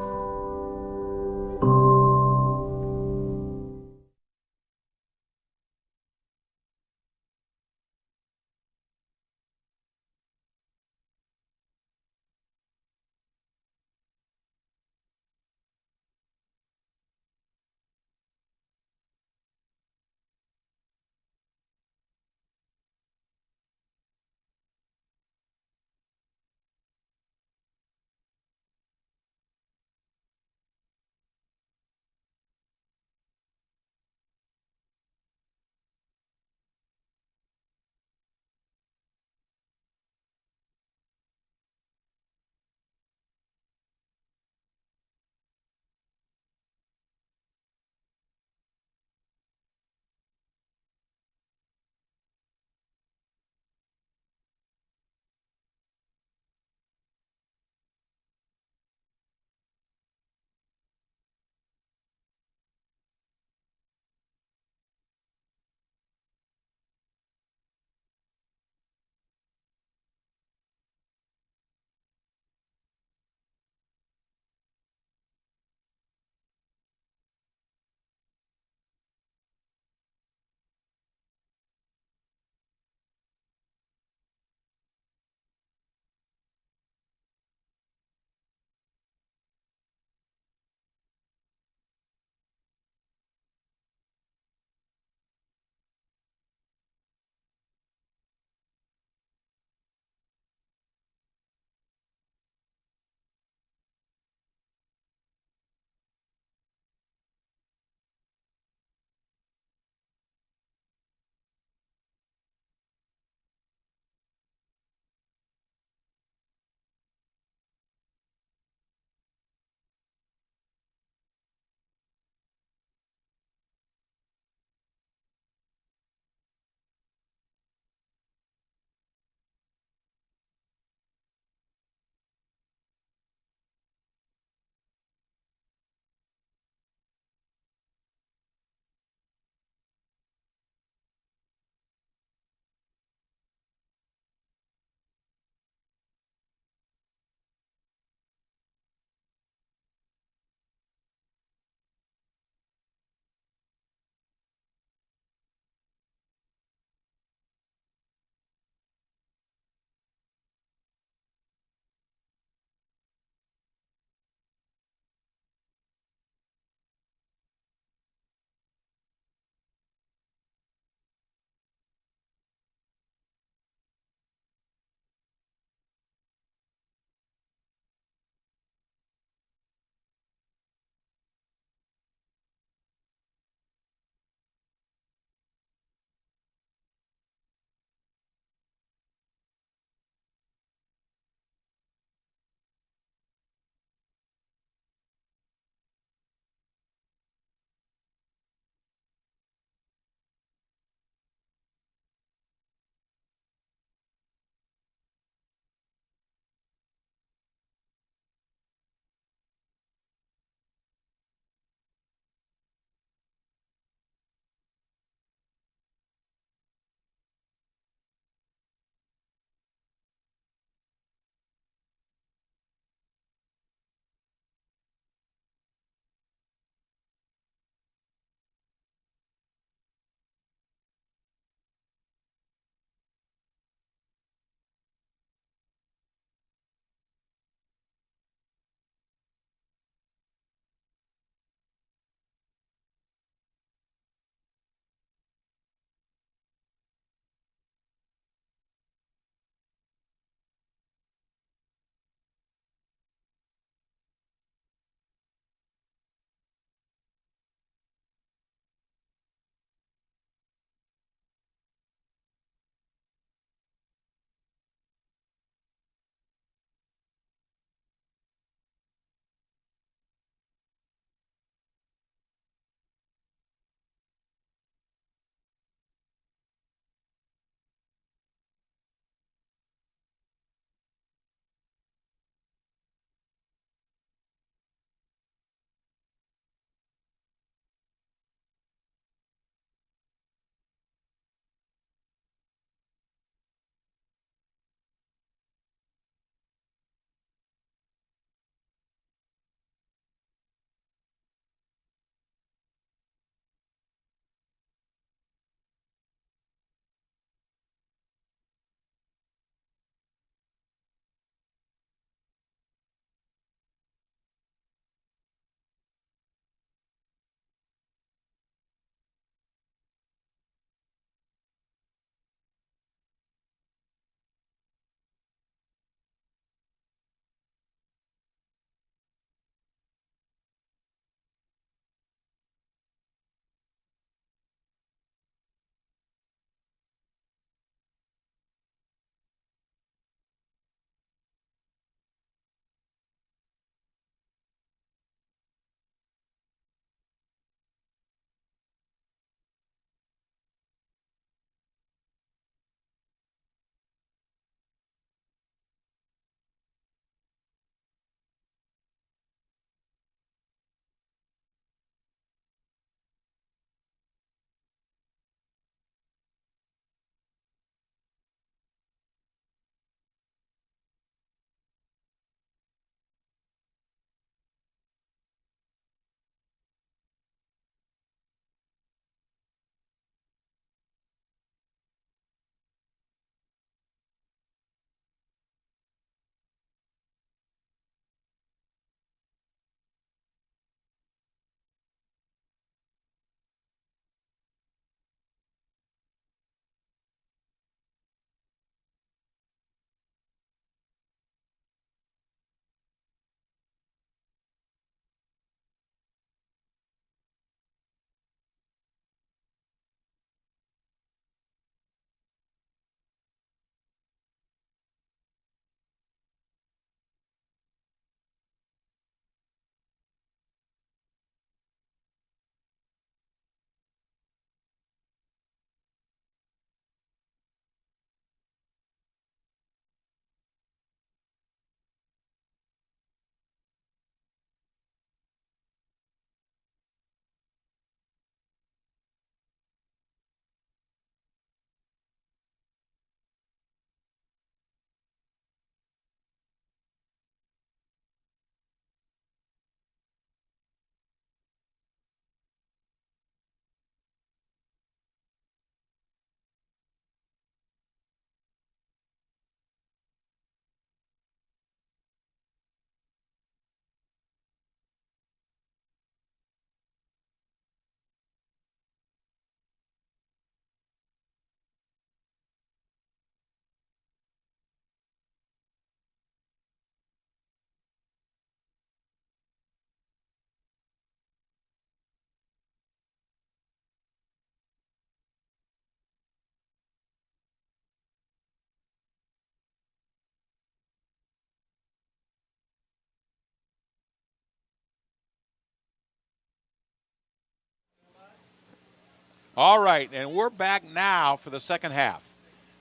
All right, and we're back now for the second half.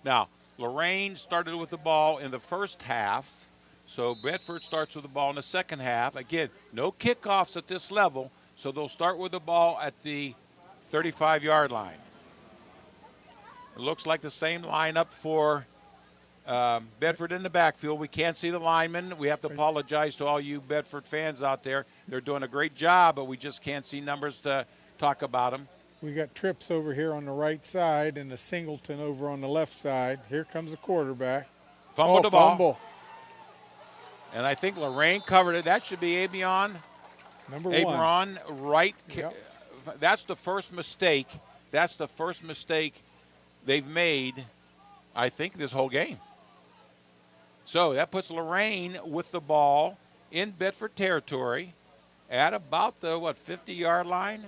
Now, Lorraine started with the ball in the first half, so Bedford starts with the ball in the second half. Again, no kickoffs at this level, so they'll start with the ball at the 35-yard line. It looks like the same lineup for Bedford in the backfield. We can't see the linemen. We have to apologize to all you Bedford fans out there. They're doing a great job, but we just can't see numbers to talk about them. We got trips over here on the right side and a singleton over on the left side. Here comes the quarterback. Fumbled the ball. Fumble. And I think Lorraine covered it. That should be Abion. Number one. Right. Yep. That's the first mistake. That's the first mistake they've made, I think, this whole game. So that puts Lorraine with the ball in Bedford territory at about the, 50-yard line?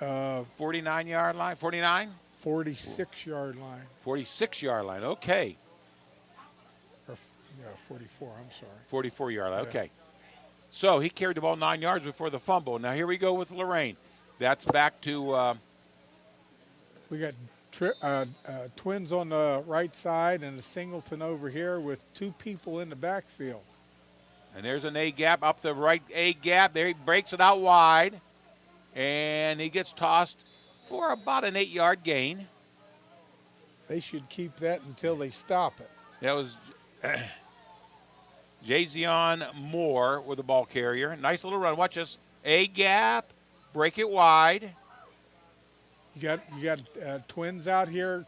49-yard line? 49? 46-yard line. 46-yard line, okay. Or, 44, I'm sorry. 44-yard line, okay. So he carried the ball 9 yards before the fumble. Now here we go with Lorraine. That's back to we got twins on the right side and a singleton over here with two people in the backfield. And there's an A-gap up the right A-gap. There he breaks it out wide. And he gets tossed for about an 8-yard gain. They should keep that until they stop it. That was Jazion Moore with the ball carrier. Nice little run. Watch this. A-gap. Break it wide. You got twins out here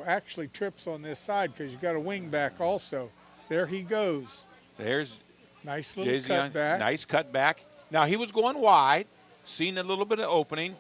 actually trips on this side because you got a wing back also. There he goes. There's nice little cutback. Nice cutback. Now he was going wide, seen a little bit of opening.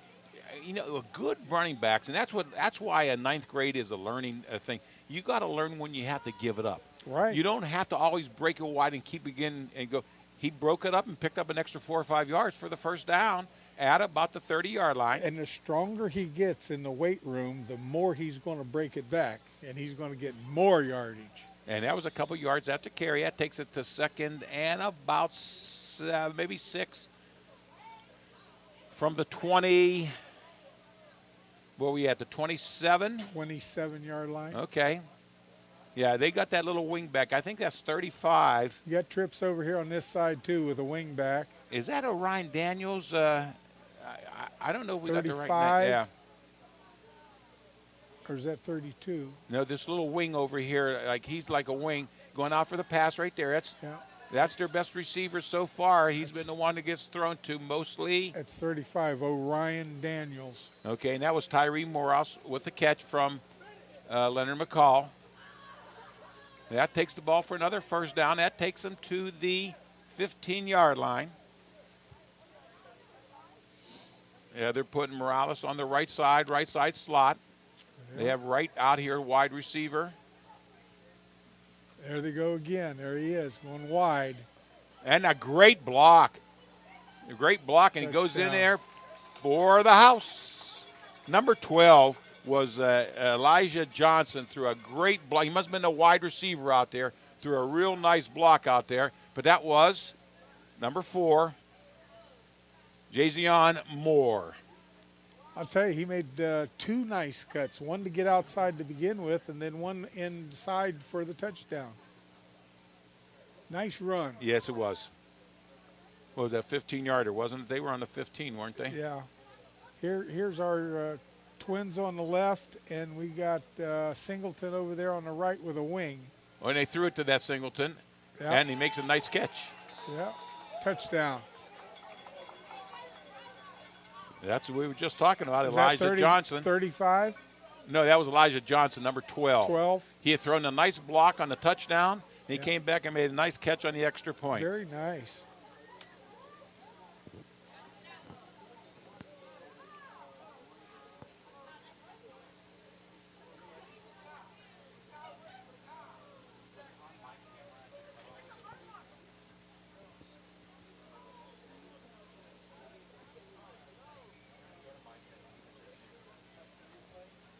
You know, good running backs, and that's why a ninth grade is a learning thing. You got to learn when you have to give it up. Right. You don't have to always break it wide and keep again and go. He broke it up and picked up an extra 4 or 5 yards for the first down at about the 30-yard line. And the stronger he gets in the weight room, the more he's going to break it back, and he's going to get more yardage. And that was a couple yards after carry. That takes it to second and about maybe 6 from the 20. Where we at, the 27? 27-yard line. Okay. Yeah, they got that little wing back. I think that's 35. You got trips over here on this side, too, with a wing back. Is that Orion Daniels? I don't know if we 35? got the right name. Yeah. Or is that 32? No, this little wing over here, he's like a wing going out for the pass right there. That's their best receiver so far. He's been the one that gets thrown to mostly. It's 35, Orion Daniels. Okay, and that was Tyree Morehouse with the catch from Leonard McCall. That takes the ball for another first down. That takes them to the 15-yard line. Yeah, they're putting Morales on the right side slot. They have Wright out here, wide receiver. There they go again. There he is, going wide. And a great block. A great block, and he goes in there for the house. Number 12 was Elijah Johnson threw a great block. He must have been a wide receiver out there. Threw a real nice block out there. But that was number 4, Jazion Moore. I'll tell you, he made 2 nice cuts. One to get outside to begin with, and then one inside for the touchdown. Nice run. Yes, it was. What was that, 15-yarder, wasn't it? They were on the 15, weren't they? Yeah. Here's our twins on the left, and we got Singleton over there on the right with a wing. Oh, and they threw it to that Singleton, and he makes a nice catch. Yeah, touchdown. That's what we were just talking about, Is Elijah Johnson. 35? No, that was Elijah Johnson, number 12. 12. He had thrown a nice block on the touchdown. He came back and made a nice catch on the extra point. Very nice.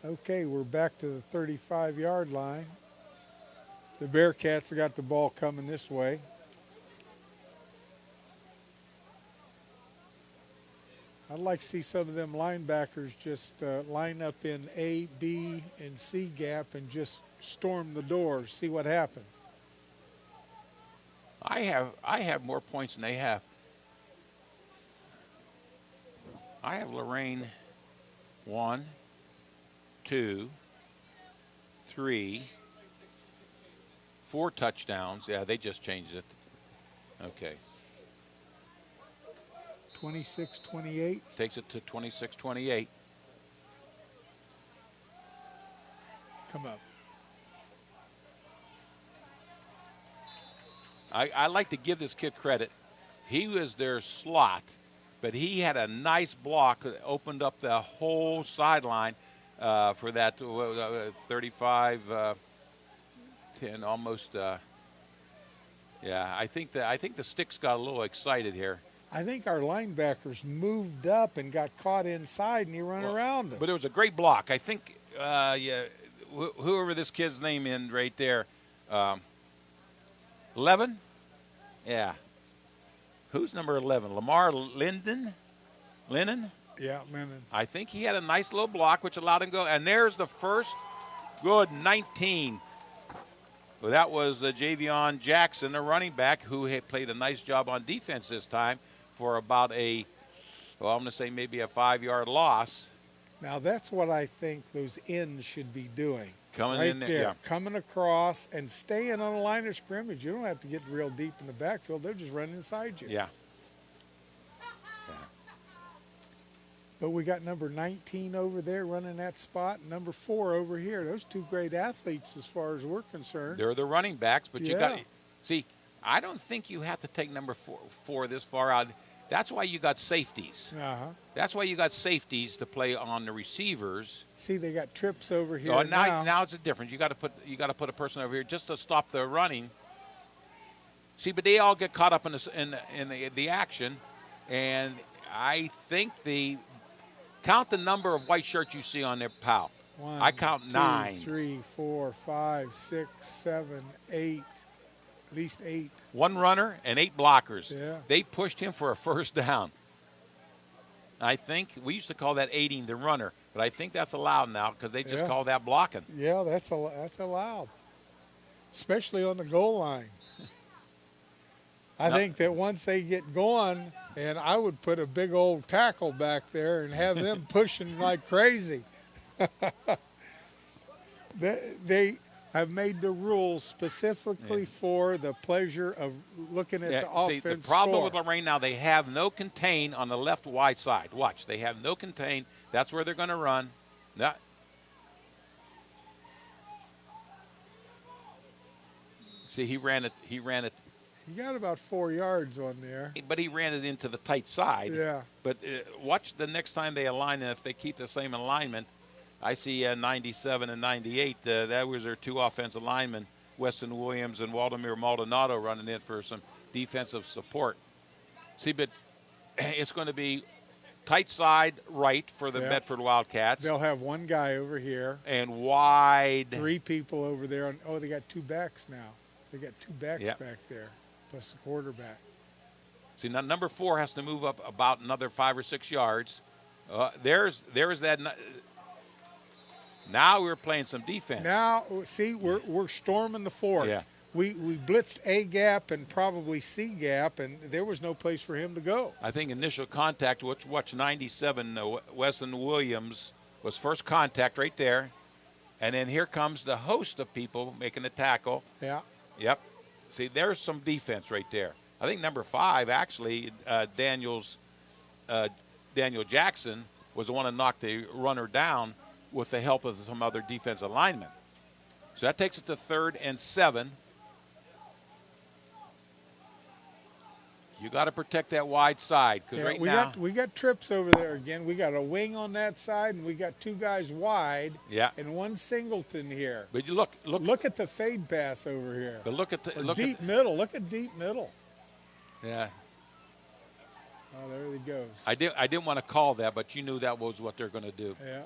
Okay, we're back to the 35-yard line. The Bearcats got the ball coming this way. I'd like to see some of them linebackers just line up in A, B, and C gap and just storm the doors, see what happens. I have more points than they have. I have Lorraine 1, 2, 3, 4 touchdowns. Yeah, they just changed it. Okay. 26-28. Takes it to 26-28. Come up. I like to give this kid credit. He was their slot, but he had a nice block that opened up the whole sideline for that 35, 10, almost. Yeah, I think the sticks got a little excited here. I think our linebackers moved up and got caught inside, and he ran around them. But it was a great block. I think, whoever this kid's name in right there, 11? Yeah. Who's number 11? Lamar Lennon? Yeah, Lennon. I think he had a nice little block, which allowed him to go. And there's the first good 19. Well, that was Javion Jackson, the running back, who had played a nice job on defense this time for about I'm going to say maybe a 5-yard loss. Now, that's what I think those ends should be doing. Coming right in there, yeah. Coming across and staying on the line of scrimmage. You don't have to get real deep in the backfield. They'll just run inside you. Yeah. But we got number 19 over there running that spot, and number 4 over here. Those two great athletes as far as we're concerned. They're the running backs, but you got – see, I don't think you have to take number 4 this far out. That's why you got safeties. That's why you got safeties to play on the receivers. See, they got trips over here. Now it's a difference. You got to put a person over here just to stop the running. See, but they all get caught up in the action, and I think count the number of white shirts you see on their pal. 1, I count 9. 2, 3, 4, 5, 6, 7, 8. At least 8. 1 runner and 8 blockers. Yeah. They pushed him for a first down. I think we used to call that aiding the runner, but I think that's allowed now because they just call that blocking. Yeah, that's allowed, especially on the goal line. I think that once they get going, and I would put a big old tackle back there and have them pushing like crazy. They have made the rules specifically for the pleasure of looking at the offense. See, the problem with Lorraine now, they have no contain on the left wide side. Watch, they have no contain. That's where they're going to run. See, he ran it. He got about 4 yards on there. But he ran it into the tight side. Yeah. But watch the next time they align, and if they keep the same alignment, I see 97 and 98. That was their 2 offensive linemen, Weston Williams and Waldemir Maldonado, running in for some defensive support. See, but it's going to be tight side right for the Bedford Wildcats. They'll have 1 guy over here. And wide. 3 people over there. They got 2 backs now. They got 2 backs back there, plus the quarterback. See, now number 4 has to move up about another 5 or 6 yards. There's that. Now we're playing some defense. Now, see, we're storming the 4th. Yeah. We blitzed A gap and probably C gap, and there was no place for him to go. I think initial contact, watch 97, Weston Williams was first contact right there. And then here comes the host of people making the tackle. Yeah. Yep. See, there's some defense right there. I think number 5, actually, Daniel Jackson was the one that knocked the runner down with the help of some other defensive linemen. So that takes it to 3rd and 7. You got to protect that wide side because we got trips over there again. We got a wing on that side, and we got 2 guys wide. Yeah. And 1 singleton here. But you look at the fade pass over here. But look at the deep middle. Look at deep middle. Yeah. Oh, there he goes. I didn't want to call that, but you knew that was what they're going to do. Yeah.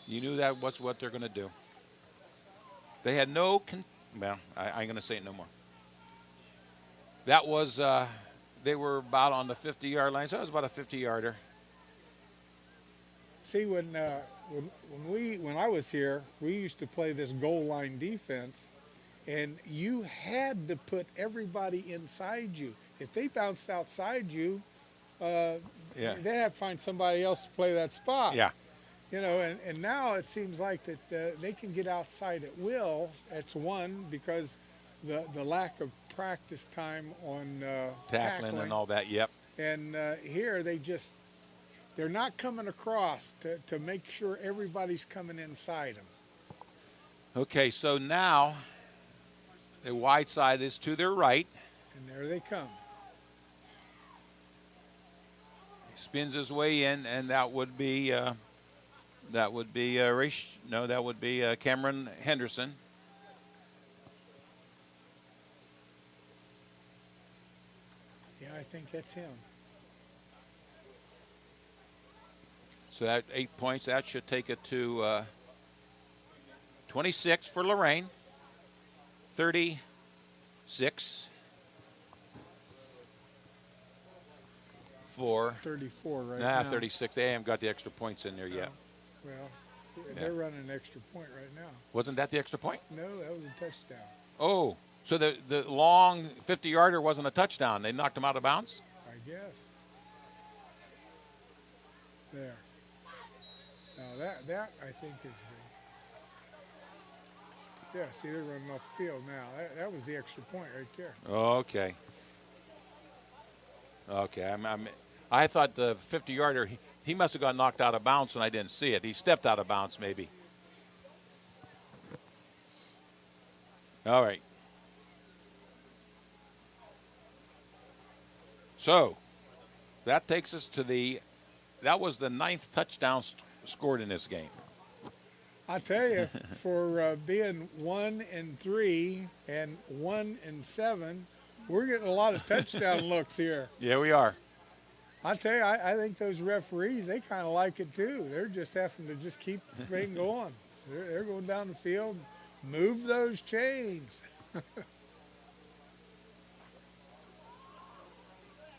You knew that was what they're going to do. They had no I ain't going to say it no more. That was they were about on the 50-yard line, so that was about a 50-yarder. See, when I was here, we used to play this goal line defense, and you had to put everybody inside you. If they bounced outside you, they'd have to find somebody else to play that spot. Yeah. You know, and now it seems like that they can get outside at will. That's one, because the lack of practice time on tackling and all that. Yep. And here they're not coming across to make sure everybody's coming inside them. Okay, so now the wide side is to their right. And there they come. He spins his way in, and that would be Cameron Henderson. Yeah, I think that's him. So that 8 points, that should take it to 26 for Lorraine. 36 for 34 right now. 36. They haven't got the extra points in there yet. Well, they're running an extra point right now. Wasn't that the extra point? No, that was a touchdown. Oh, so the long 50-yarder wasn't a touchdown. They knocked him out of bounds? I guess. There. Now that I think is the. Yeah, see, they're running off the field now. That was the extra point right there. Okay. Okay, I thought the 50-yarder, he must have got knocked out of bounds and I didn't see it. He stepped out of bounds maybe. All right. So that takes us to that was the 9th touchdown scored in this game. I tell you, for being 1-3 and 1-7, we're getting a lot of touchdown looks here. Yeah, we are. I tell you, I think those referees, they kind of like it too. They're just having to just keep the thing going. They're going down the field, move those chains.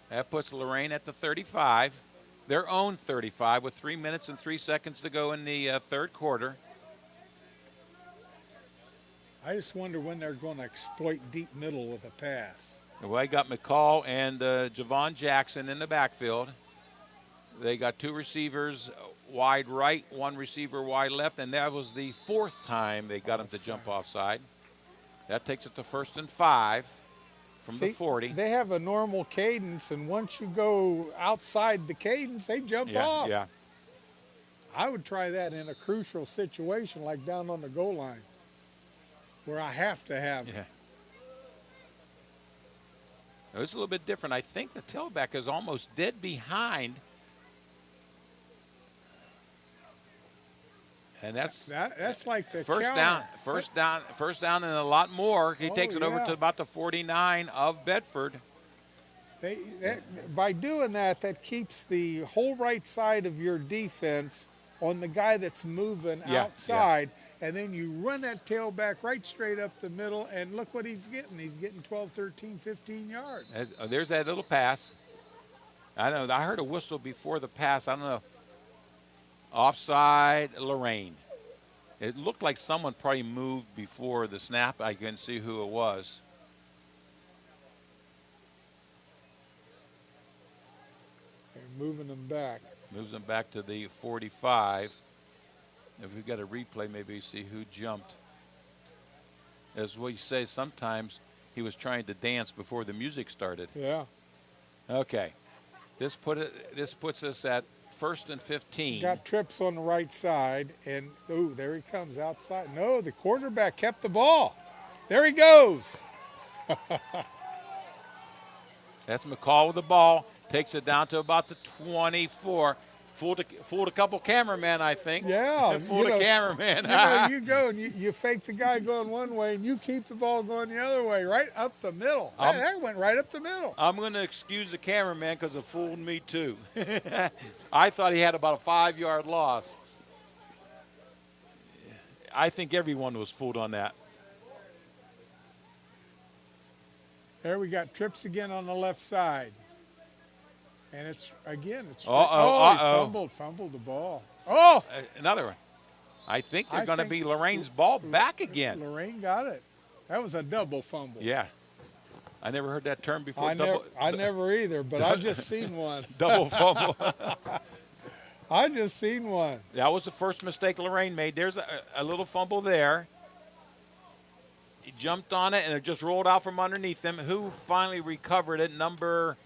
That puts Lorraine at the 35, their own 35, with 3 minutes and 3 seconds to go in the third quarter. I just wonder when they're going to exploit deep middle with a pass. Well, I got McCall and Javon Jackson in the backfield. They got 2 receivers wide right, 1 receiver wide left, and that was the 4th time they got him to jump offside. That takes it to 1st and 5 from the 40. They have a normal cadence, and once you go outside the cadence, they jump off. Yeah. I would try that in a crucial situation like down on the goal line, where I have to have it. Yeah. It's a little bit different. I think the tailback is almost dead behind. And that's like the first down and a lot more. He takes it over to about the 49 of Bedford. By doing that keeps the whole right side of your defense on the guy that's moving outside, and then you run that tailback right straight up the middle, and look what he's getting. He's getting 12, 13, 15 yards. There's that little pass. I know. I heard a whistle before the pass. I don't know. Offside, Lorraine. It looked like someone probably moved before the snap. I couldn't see who it was. They're moving them back. Moves them back to the 45. If we've got a replay, maybe see who jumped. As we say, sometimes he was trying to dance before the music started. Yeah. Okay. This puts us at 1st and 15. Got trips on the right side, and there he comes outside. No, the quarterback kept the ball. There he goes. That's McCall with the ball. Takes it down to about the 24. Fooled a couple cameramen, I think. Yeah. Fooled a cameraman. You go and you fake the guy going one way, and you keep the ball going the other way, right up the middle. That went right up the middle. I'm going to excuse the cameraman because it fooled me too. I thought he had about a 5-yard loss. I think everyone was fooled on that. There we got trips again on the left side. And it's he fumbled the ball. Oh! Another one. I think they're going to be Lorraine's ball back again. Lorraine got it. That was a double fumble. Yeah. I never heard that term before. I never either, but I just seen one. Double fumble. I just seen one. That was the first mistake Lorain made. There's a little fumble there. He jumped on it, and it just rolled out from underneath him. Who finally recovered it? Number,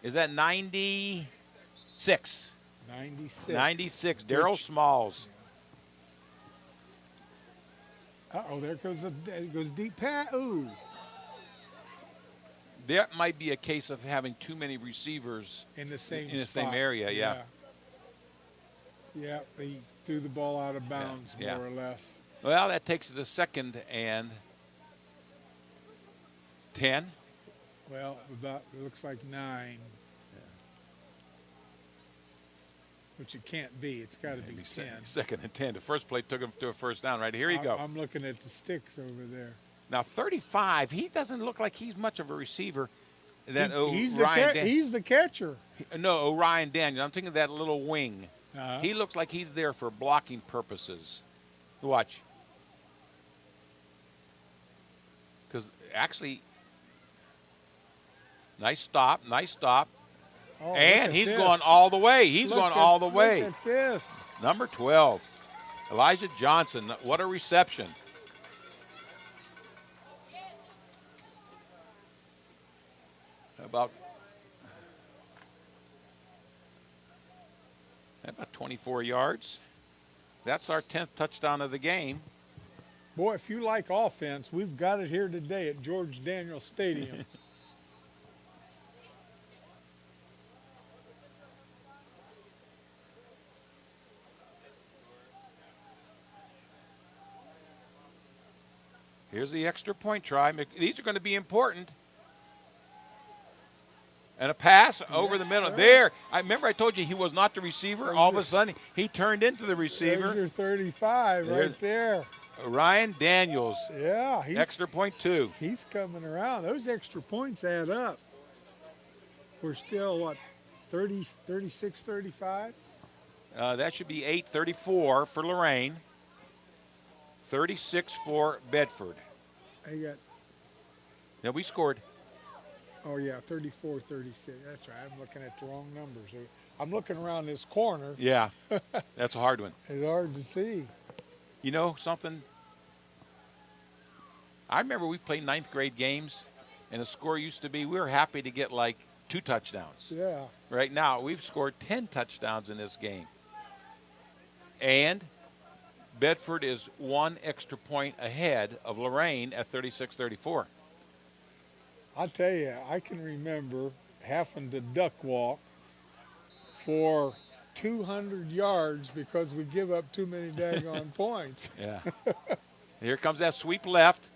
is that 96? 96. Daryl Smalls. Uh-oh, there goes it goes deep pass. Ooh. That might be a case of having too many receivers in the same area, yeah. Yeah, they threw the ball out of bounds, more or less. Well, that takes the 2nd and 10. Well, about it looks like 9. Which it can't be. It's got to be 10. 2nd and 10. The first play took him to a first down. Right here you go. I'm looking at the sticks over there. Now 35. He doesn't look like he's much of a receiver. He's the catcher. No, Orion Daniel. I'm thinking of that little wing. He looks like he's there for blocking purposes. Watch. Because actually, nice stop. Oh, and he's going all the way. Look at this. Number 12, Elijah Johnson. What a reception. About 24 yards. That's our 10th touchdown of the game. Boy, if you like offense, we've got it here today at George Daniels Stadium. Here's the extra point try. These are going to be important. And a pass over the middle. There. I remember I told you he was not the receiver. All of a sudden, he turned into the receiver. There's your 35 right there. Ryan Daniels. Yeah. Extra point 2. He's coming around. Those extra points add up. We're still, what, 30, 36, 35? That should be 8-34 for Lorraine. 36 for Bedford. Yeah, we scored. Oh, yeah, 34, 36. That's right. I'm looking at the wrong numbers. I'm looking around this corner. Yeah, that's a hard one. It's hard to see. You know something? I remember we played 9th grade games, and the score used to be we were happy to get like 2 touchdowns. Yeah. Right now, we've scored 10 touchdowns in this game. And Bedford is 1 extra point ahead of Lorain at 36-34. I'll tell you, I can remember having to duck walk for 200 yards because we give up too many daggone points. Yeah. Here comes that sweep left.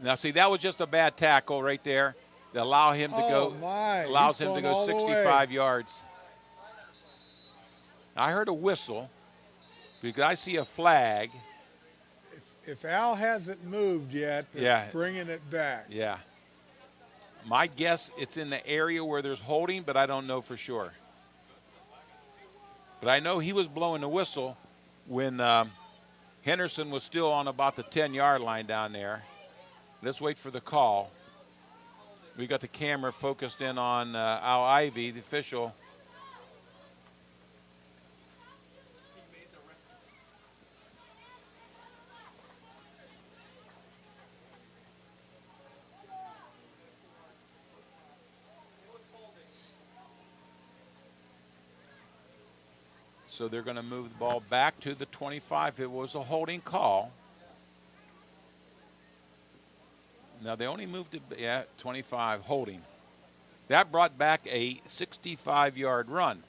Now, see, that was just a bad tackle right there that allows him to go 65 yards. I heard a whistle because I see a flag. If Al hasn't moved yet, they're bringing it back. Yeah. My guess, it's in the area where there's holding, but I don't know for sure. But I know he was blowing the whistle when Henderson was still on about the 10-yard line down there. Let's wait for the call. We got the camera focused in on Al Ivy, the official. So they're going to move the ball back to the 25. It was a holding call. Now they only moved it, 25, holding. That brought back a 65-yard run.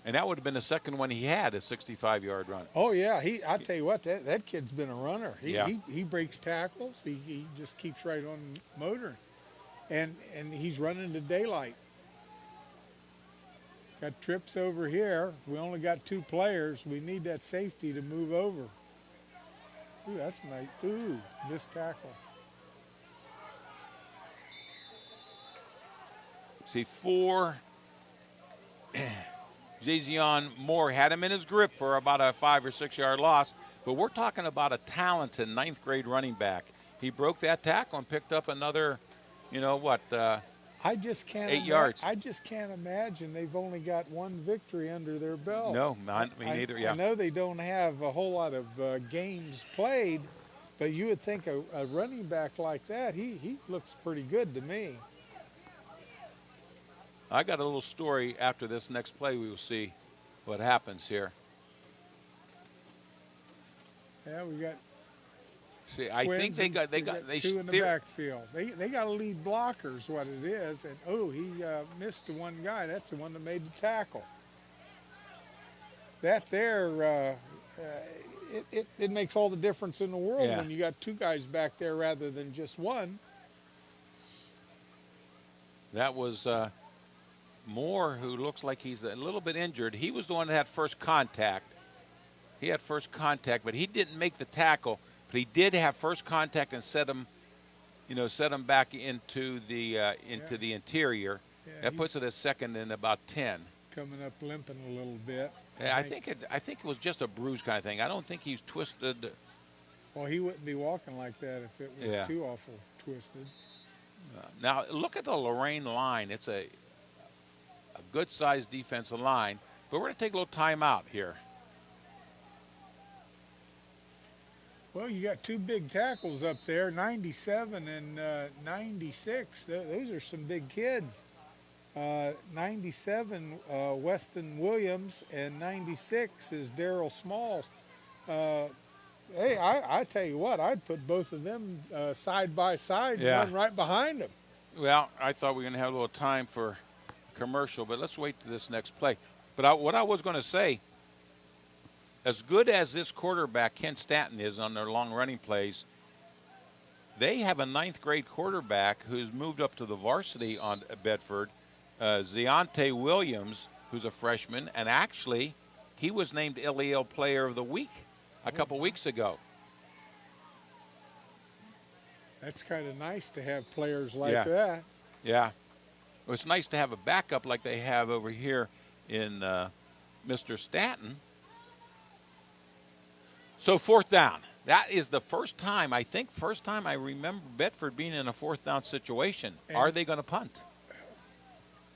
And that would have been the second one he had, a 65-yard run. Oh, yeah. I tell you what, that kid's been a runner. He breaks tackles. He just keeps right on motoring. And he's running to daylight. Got trips over here. We only got 2 players. We need that safety to move over. Ooh, that's nice. Ooh, missed tackle. See, 4 Jazion Moore had him in his grip for about a 5 or 6 yard loss. But we're talking about a talented 9th grade running back. He broke that tackle and picked up another, I just can't 8 yards. I just can't imagine they've only got one victory under their belt. No, me neither. Yeah. I know they don't have a whole lot of games played, but you would think a running back like that, he looks pretty good to me. I got a little story after this next play. We will see what happens here. Yeah, we got. See, I think they got two in the backfield. They got to lead blockers, what it is, and he missed the one guy. That's the one that made the tackle. That there, it makes all the difference in the world when you got two guys back there rather than just one. That was Moore, who looks like he's a little bit injured. He was the one that had first contact. He had first contact, but he didn't make the tackle. But he did have first contact and set him back into the interior. Yeah, that puts it as second and about 10. Coming up limping a little bit. Yeah, I think it was just a bruise kind of thing. I don't think he's twisted. Well, he wouldn't be walking like that if it was too awful twisted. Now look at the Lorain line. It's a good-sized defensive line, but we're going to take a little time out here. Well, you got two big tackles up there, 97 and 96. Those are some big kids. 97, Weston Williams, and 96 is Darryl Smalls. Hey, I tell you what, I'd put both of them side by side and run right behind them. Well, I thought we were going to have a little time for commercial, but let's wait to this next play. But what I was going to say, as good as this quarterback, Ken Stanton, is on their long running plays, they have a 9th grade quarterback who's moved up to the varsity on Bedford, Zeonte Williams, who's a freshman, and actually he was named LEL Player of the Week a couple weeks ago. That's kind of nice to have players like that. Yeah. Well, it's nice to have a backup like they have over here in Mr. Stanton. So 4th down. That is the first time I remember Bedford being in a 4th down situation. And are they going to punt?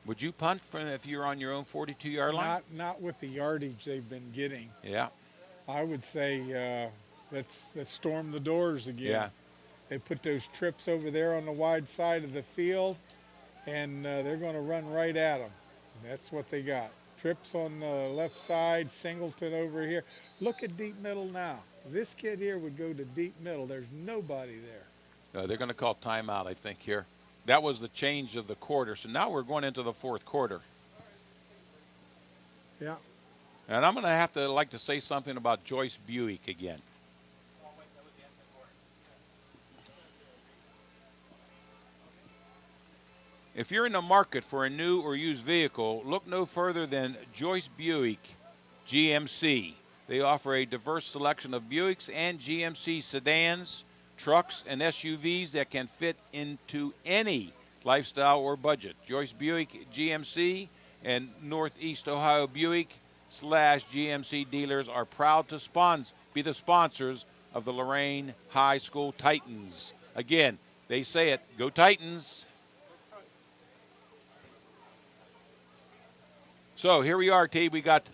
Would you punt if you're on your own 42-yard line? Not with the yardage they've been getting. Yeah. I would say let's storm the doors again. Yeah. They put those trips over there on the wide side of the field, and they're going to run right at them. That's what they got. Trips on the left side, Singleton over here. Look at deep middle now. This kid here would go to deep middle. There's nobody there. They're going to call timeout, I think, here. That was the change of the quarter. So now we're going into the 4th quarter. Yeah. And I'm going to like to say something about Joyce Buick again. If you're in the market for a new or used vehicle, look no further than Joyce Buick GMC. They offer a diverse selection of Buicks and GMC sedans, trucks, and SUVs that can fit into any lifestyle or budget. Joyce Buick GMC and Northeast Ohio Buick / GMC dealers are proud to be the sponsors of the Lorain High School Titans. Again, they say it, go Titans. So here we are, T. We got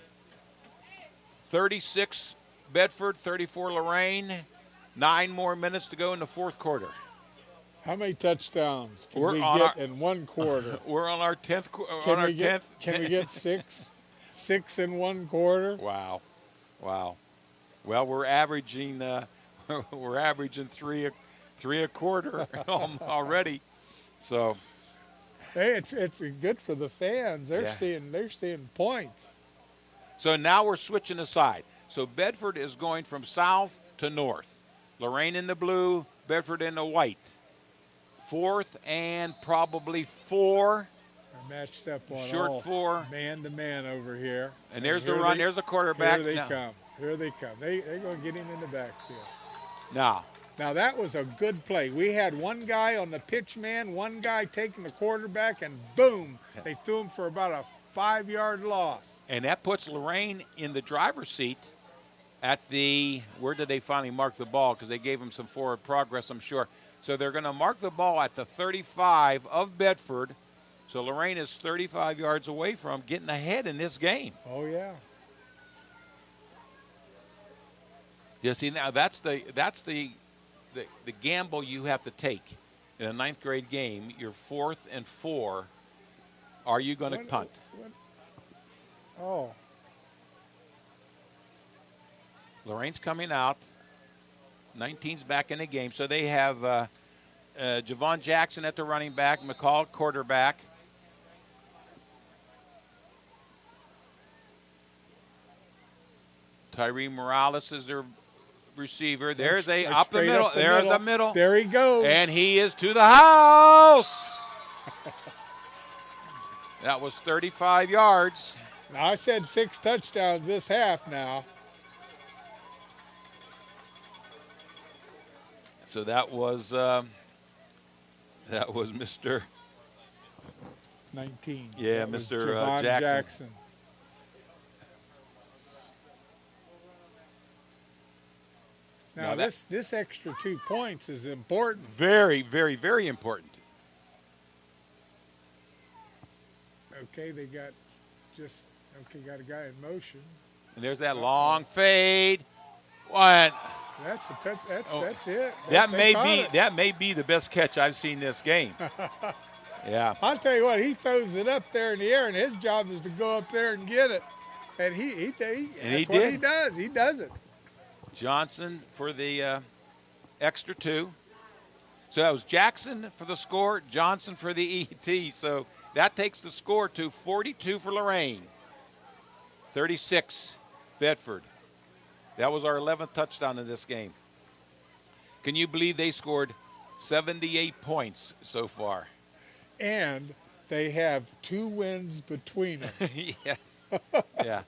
36 Bedford, 34 Lorain. 9 more minutes to go in the 4th quarter. How many touchdowns can we get in 1 quarter? We're on our 10th. Can we get 6? 6 in 1 quarter? Wow. Well, we're averaging 3 a quarter already. So. Hey, it's good for the fans. They're seeing points. So now we're switching aside. So Bedford is going from south to north. Lorraine in the blue, Bedford in the white. 4th and probably 4. They're matched up on short 4. Man-to-man over here. And there's the run. There's the quarterback. Here they come. They're going to get him in the backfield. Now that was a good play. We had one guy on the pitch man, one guy taking the quarterback, and boom, they threw him for about a 5-yard loss. And that puts Lorraine in the driver's seat at the, where did they finally mark the ball? Because they gave them some forward progress, I'm sure. So they're going to mark the ball at the 35 of Bedford. So Lorraine is 35 yards away from getting ahead in this game. Oh, yeah. Yeah, see, now that's the gamble you have to take in a 9th grade game. You're 4th and 4. Are you going to punt? Oh. Lorraine's coming out. 19's back in the game. So they have Javon Jackson at the running back, McCall quarterback. Tyree Morales is their receiver. There's up the middle. There's a middle. There he goes. And he is to the house. That was 35 yards. Now, I said 6 touchdowns this half now. So that was Mr. 19. Yeah, that Mr. Javon Jackson. Now, this extra 2 points is important. Very, very, very important. Okay, got a guy in motion. And there's that long fade. What? That's a touch. That's it. That may be the best catch I've seen this game. Yeah. I'll tell you what, he throws it up there in the air, and his job is to go up there and get it. And he what he does. He does it. Johnson for the extra 2. So that was Jackson for the score, Johnson for the ET. So that takes the score to 42 for Lorraine, 36 Bedford. That was our 11th touchdown in this game. Can you believe they scored 78 points so far? And they have 2 wins between them. Yeah. Yeah.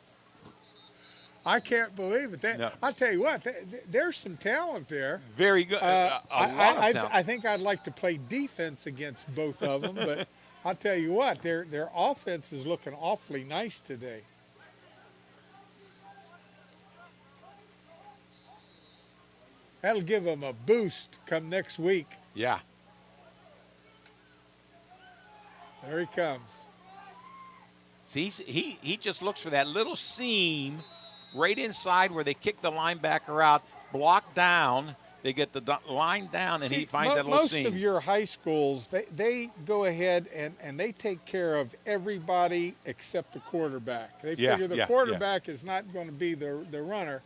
I can't believe it. No. I'll tell you what, there's some talent there. Very good. A lot of talent. I think I'd like to play defense against both of them, but I'll tell you what, their offense is looking awfully nice today. That'll give them a boost come next week. Yeah. There he comes. See, he just looks for that little seam right inside where they kick the linebacker out, block down. They get the line down, and he finds that little seam. Most of your high schools, they go ahead and they take care of everybody except the quarterback. They figure the quarterback is not going to be the runner.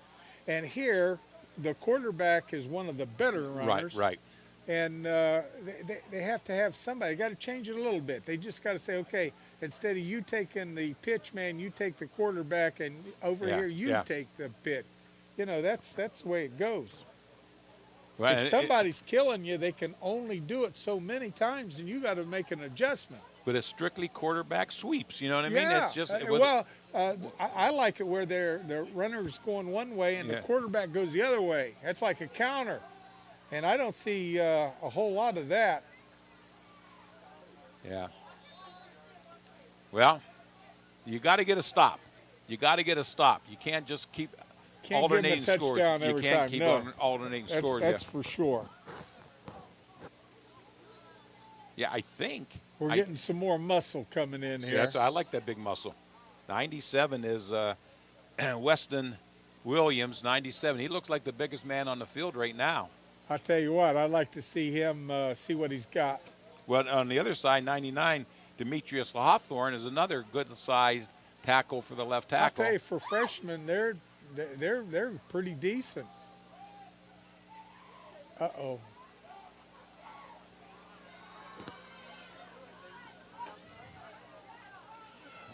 And here, the quarterback is one of the better runners. Right. And they have to have somebody. They got to change it a little bit. They just got to say, okay, instead of you taking the pitch, man, you take the quarterback, and over here you take the pitch. You know, that's the way it goes. Right. If somebody's killing you, they can only do it so many times, and you got to make an adjustment. But it's strictly quarterback sweeps. You know what I mean? Yeah. It's just I like it where the runner's going one way and the quarterback goes the other way. That's like a counter. And I don't see a whole lot of that. Yeah. Well, you got to get a stop. You can't just keep alternating give them a scores. touchdown every you can't time. keep No. alternating scores. That's for sure. Yeah, I think. We're getting some more muscle coming in here. Yeah, I like that big muscle. 97 is Weston Williams, 97. He looks like the biggest man on the field right now. I'll tell you what, I'd like to see him see what he's got. Well, on the other side, 99, Demetrius Hawthorne is another good-sized tackle for the left tackle. I'll tell you, for freshmen, they're pretty decent. Uh-oh.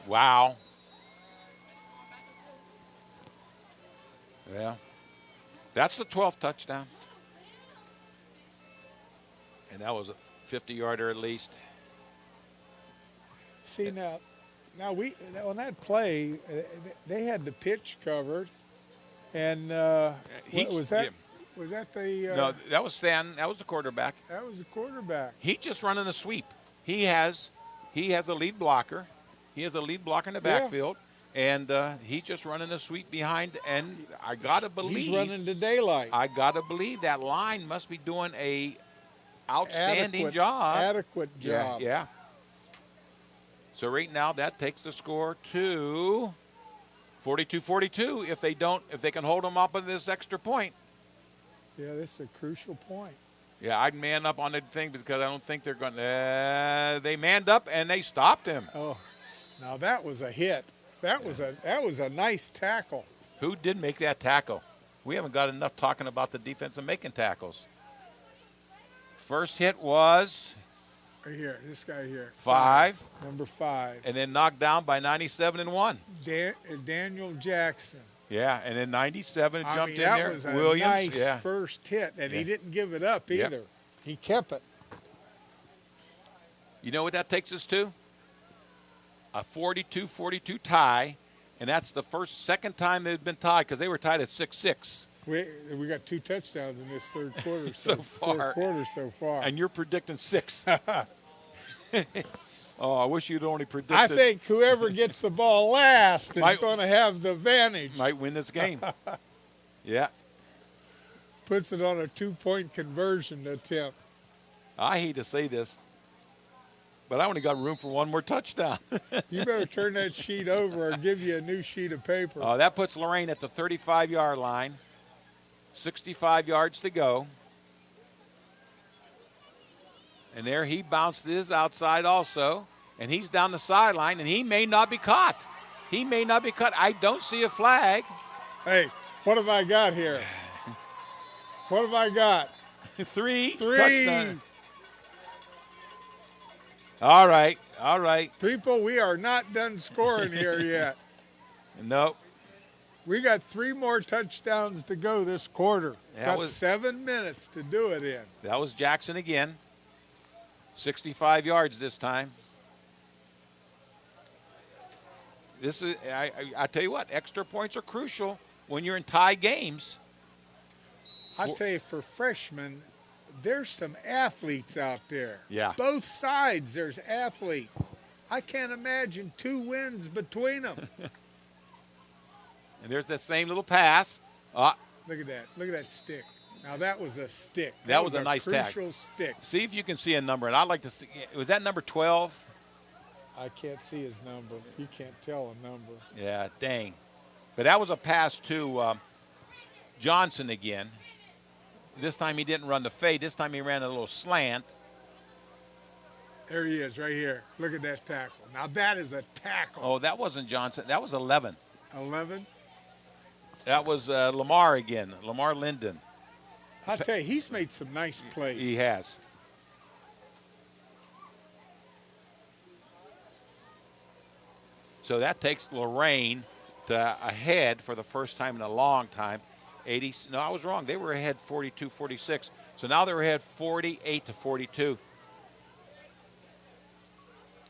Wow. Yeah. That's the 12th touchdown. And that was a 50-yarder at least. See, now on that play, they had the pitch covered, and was that the? No, that was Stan. That was the quarterback. That was the quarterback. He just running a sweep. He has a lead blocker, He has a lead blocker in the backfield, and he's just running a sweep behind. And I gotta believe he's running to daylight. I gotta believe that line must be doing a outstanding job. Adequate job. Yeah. So right now that takes the score to 42-42. If they can hold them up on this extra point. Yeah, this is a crucial point. Yeah, I'd man up on the thing because I don't think they're going to. They manned up and they stopped him. Oh, now that was a hit. That was a nice tackle. Who did make that tackle? We haven't got enough talking about the defense and making tackles. First hit was right here. This guy here. 5. Number 5. And then knocked down by 97 and 1. Daniel Jackson. Yeah, and then 97 jumped in there. That was a Williams, nice first hit, and he didn't give it up either. Yep. He kept it. You know what that takes us to? A 42-42 tie, and that's the second time they've been tied because they were tied at 6-6. We got 2 touchdowns in this third quarter so far. Fourth quarter so far. And you're predicting 6. Oh, I wish you'd only predicted. I think whoever gets the ball last is going to have the advantage. Might win this game. Yeah. Puts it on a 2-point conversion attempt. I hate to say this, but I only got room for one more touchdown. You better turn that sheet over or give you a new sheet of paper. That puts Lorraine at the 35-yard line. 65 yards to go. And there he bounced his outside also. And he's down the sideline, and he may not be caught. He may not be caught. I don't see a flag. Hey, what have I got here? What have I got? 3. Touchdown. All right. People, we are not done scoring here yet. Nope. We got 3 more touchdowns to go this quarter. Got 7 minutes to do it in. That was Jackson again. 65 yards this time. This is I tell you what, extra points are crucial when you're in tie games. I tell you, for freshmen, there's some athletes out there. Yeah. Both sides, there's athletes. I can't imagine 2 wins between them. And there's that same little pass. Look at that. Look at that stick. Now, that was a stick. That was a nice crucial stick. See if you can see a number. And I'd like to see. Was that number 12? I can't see his number. You can't tell a number. Yeah, dang. But that was a pass to Johnson again. This time he didn't run the fade. This time he ran a little slant. There he is right here. Look at that tackle. Now, that is a tackle. Oh, that wasn't Johnson. That was 11. 11? That was Lamar again, Lamar Linden. I tell you, he's made some nice plays. He has. So that takes Lorraine to ahead for the first time in a long time. 80. No, I was wrong. They were ahead 42-46. So now they're ahead 48-42.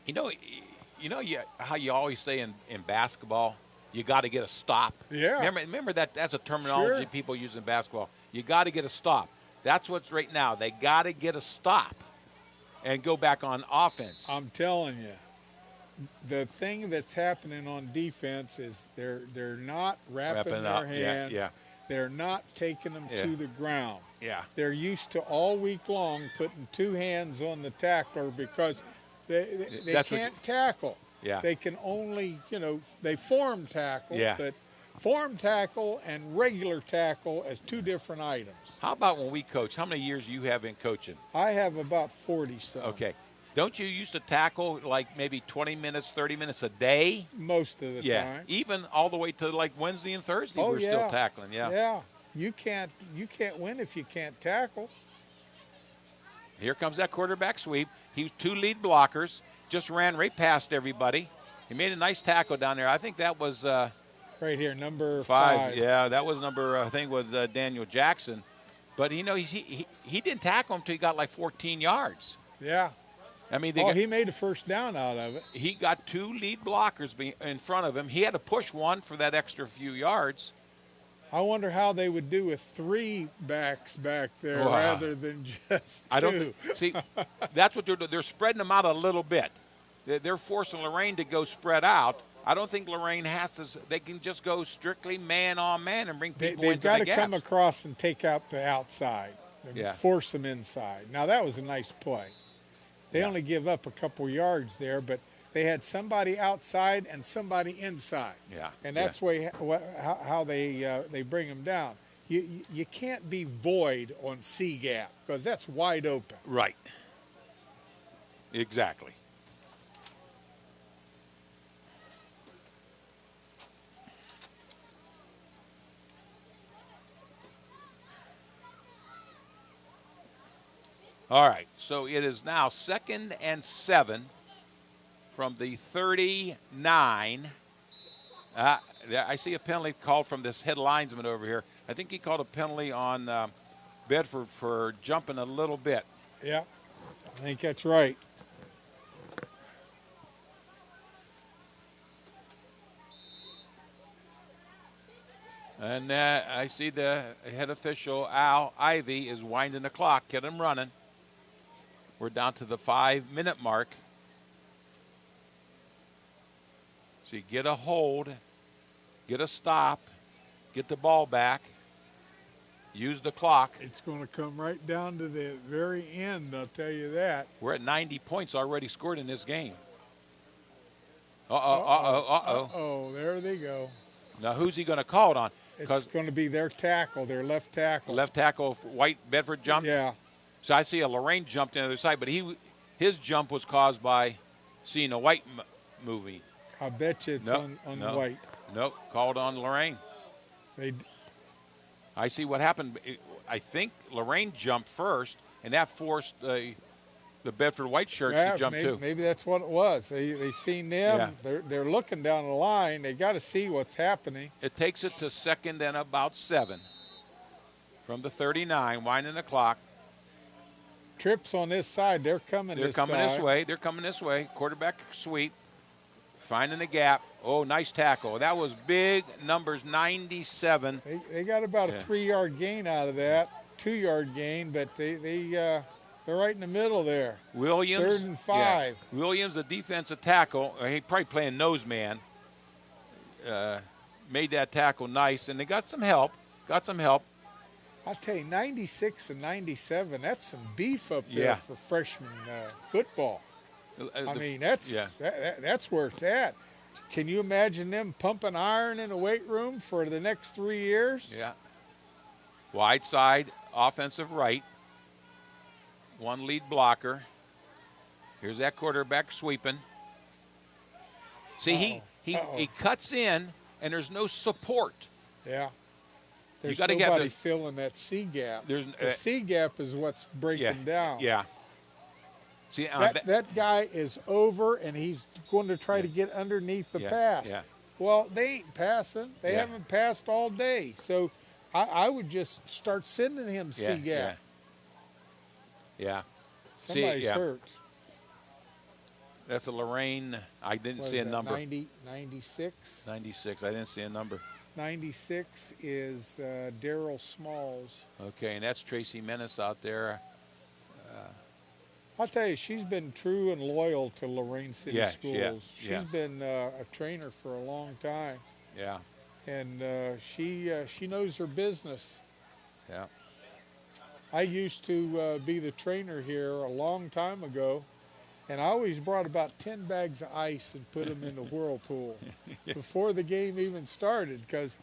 You know how you always say in basketball, you got to get a stop. Yeah. Remember that's a terminology people use in basketball. You got to get a stop. That's what's right now. They got to get a stop and go back on offense. I'm telling you, the thing that's happening on defense is they're not wrapping their hands. Yeah. They're not taking them to the ground. Yeah. They're used to all week long putting 2 hands on the tackler because they can't tackle. Yeah. They can only, they form tackle, Yeah. but form tackle and regular tackle as 2 different items. How about when we coach? How many years do you have in coaching? I have about 40-some. Okay. Don't you used to tackle like maybe 20 minutes, 30 minutes a day? Most of the time. Even all the way to like Wednesday and Thursday we're still tackling. Yeah. Yeah. You can't win if you can't tackle. Here comes that quarterback sweep. He was 2 lead blockers, just ran right past everybody. He made a nice tackle down there. I think that was right here, number 5. Yeah, that was number, I think, with Daniel Jackson. But, he didn't tackle him until he got like 14 yards. Yeah. I mean, he made a first down out of it. He got 2 lead blockers in front of him. He had to push one for that extra few yards. I wonder how they would do with 3 backs back there rather than just 2. I don't see. That's what they're doing. They're spreading them out a little bit. They're forcing Lorain to go spread out. I don't think Lorain has to. They can just go strictly man on man and bring people They've into got the to gaps. come across and take out the outside and force them inside. Now, that was a nice play. They only give up a couple yards there, but they had somebody outside and somebody inside. Yeah. And that's how they bring them down. You can't be void on C gap because that's wide open. Right. Exactly. All right, so it is now 2nd and 7 from the 39. I see a penalty called from this head linesman over here. I think he called a penalty on Bedford for jumping a little bit. Yeah, I think that's right. And I see the head official, Al Ivy, is winding the clock, get him running. We're down to the 5-minute mark. So you get a hold, get a stop, get the ball back, use the clock. It's going to come right down to the very end, I'll tell you that. We're at 90 points already scored in this game. Uh-oh. There they go. Now, who's he going to call it on? It's going to be their tackle, their left tackle. Left tackle, White Bedford jumped? Yeah. So I see a Lorraine jumped on the other side, but his jump was caused by seeing a White movie. I bet you it's on White. Nope, called on Lorraine. I see what happened. I think Lorraine jumped first, and that forced the Bedford White shirts to jump too. Maybe that's what it was. They seen them. Yeah. They're looking down the line. They got to see what's happening. It takes it to 2nd and about 7 from the 39, winding the clock. Trips on this side. They're coming this way. They're coming this way. Quarterback sweep. Finding the gap. Oh, nice tackle. That was big numbers, 97. They got about a 3-yard gain out of that, 2-yard gain, but they're right in the middle there. Williams. 3rd and 5. Yeah. Williams, the defensive tackle. He probably playing nose man. Made that tackle nice, and they got some help. I'll tell you, 96 and 97, that's some beef up there for freshman football. I mean, that's where it's at. Can you imagine them pumping iron in a weight room for the next 3 years? Yeah. Wide side, offensive right. One lead blocker. Here's that quarterback sweeping. See, he cuts in, and there's no support. Yeah. There's nobody filling that C gap. The C gap is what's breaking down. Yeah. See, that guy is over, and he's going to try to get underneath the pass. Yeah. Well, they ain't passing. They haven't passed all day. So I would just start sending him C gap. Yeah. Somebody's hurt. That's a Lorraine. I didn't see a number. 96? 96. I didn't see a number. 96 is Daryl Smalls. Okay, and that's Tracy Menace out there. I'll tell you, she's been true and loyal to Lorain City Schools. She's been a trainer for a long time. Yeah. And she knows her business. Yeah. I used to be the trainer here a long time ago, and I always brought about 10 bags of ice and put them in the whirlpool before the game even started, because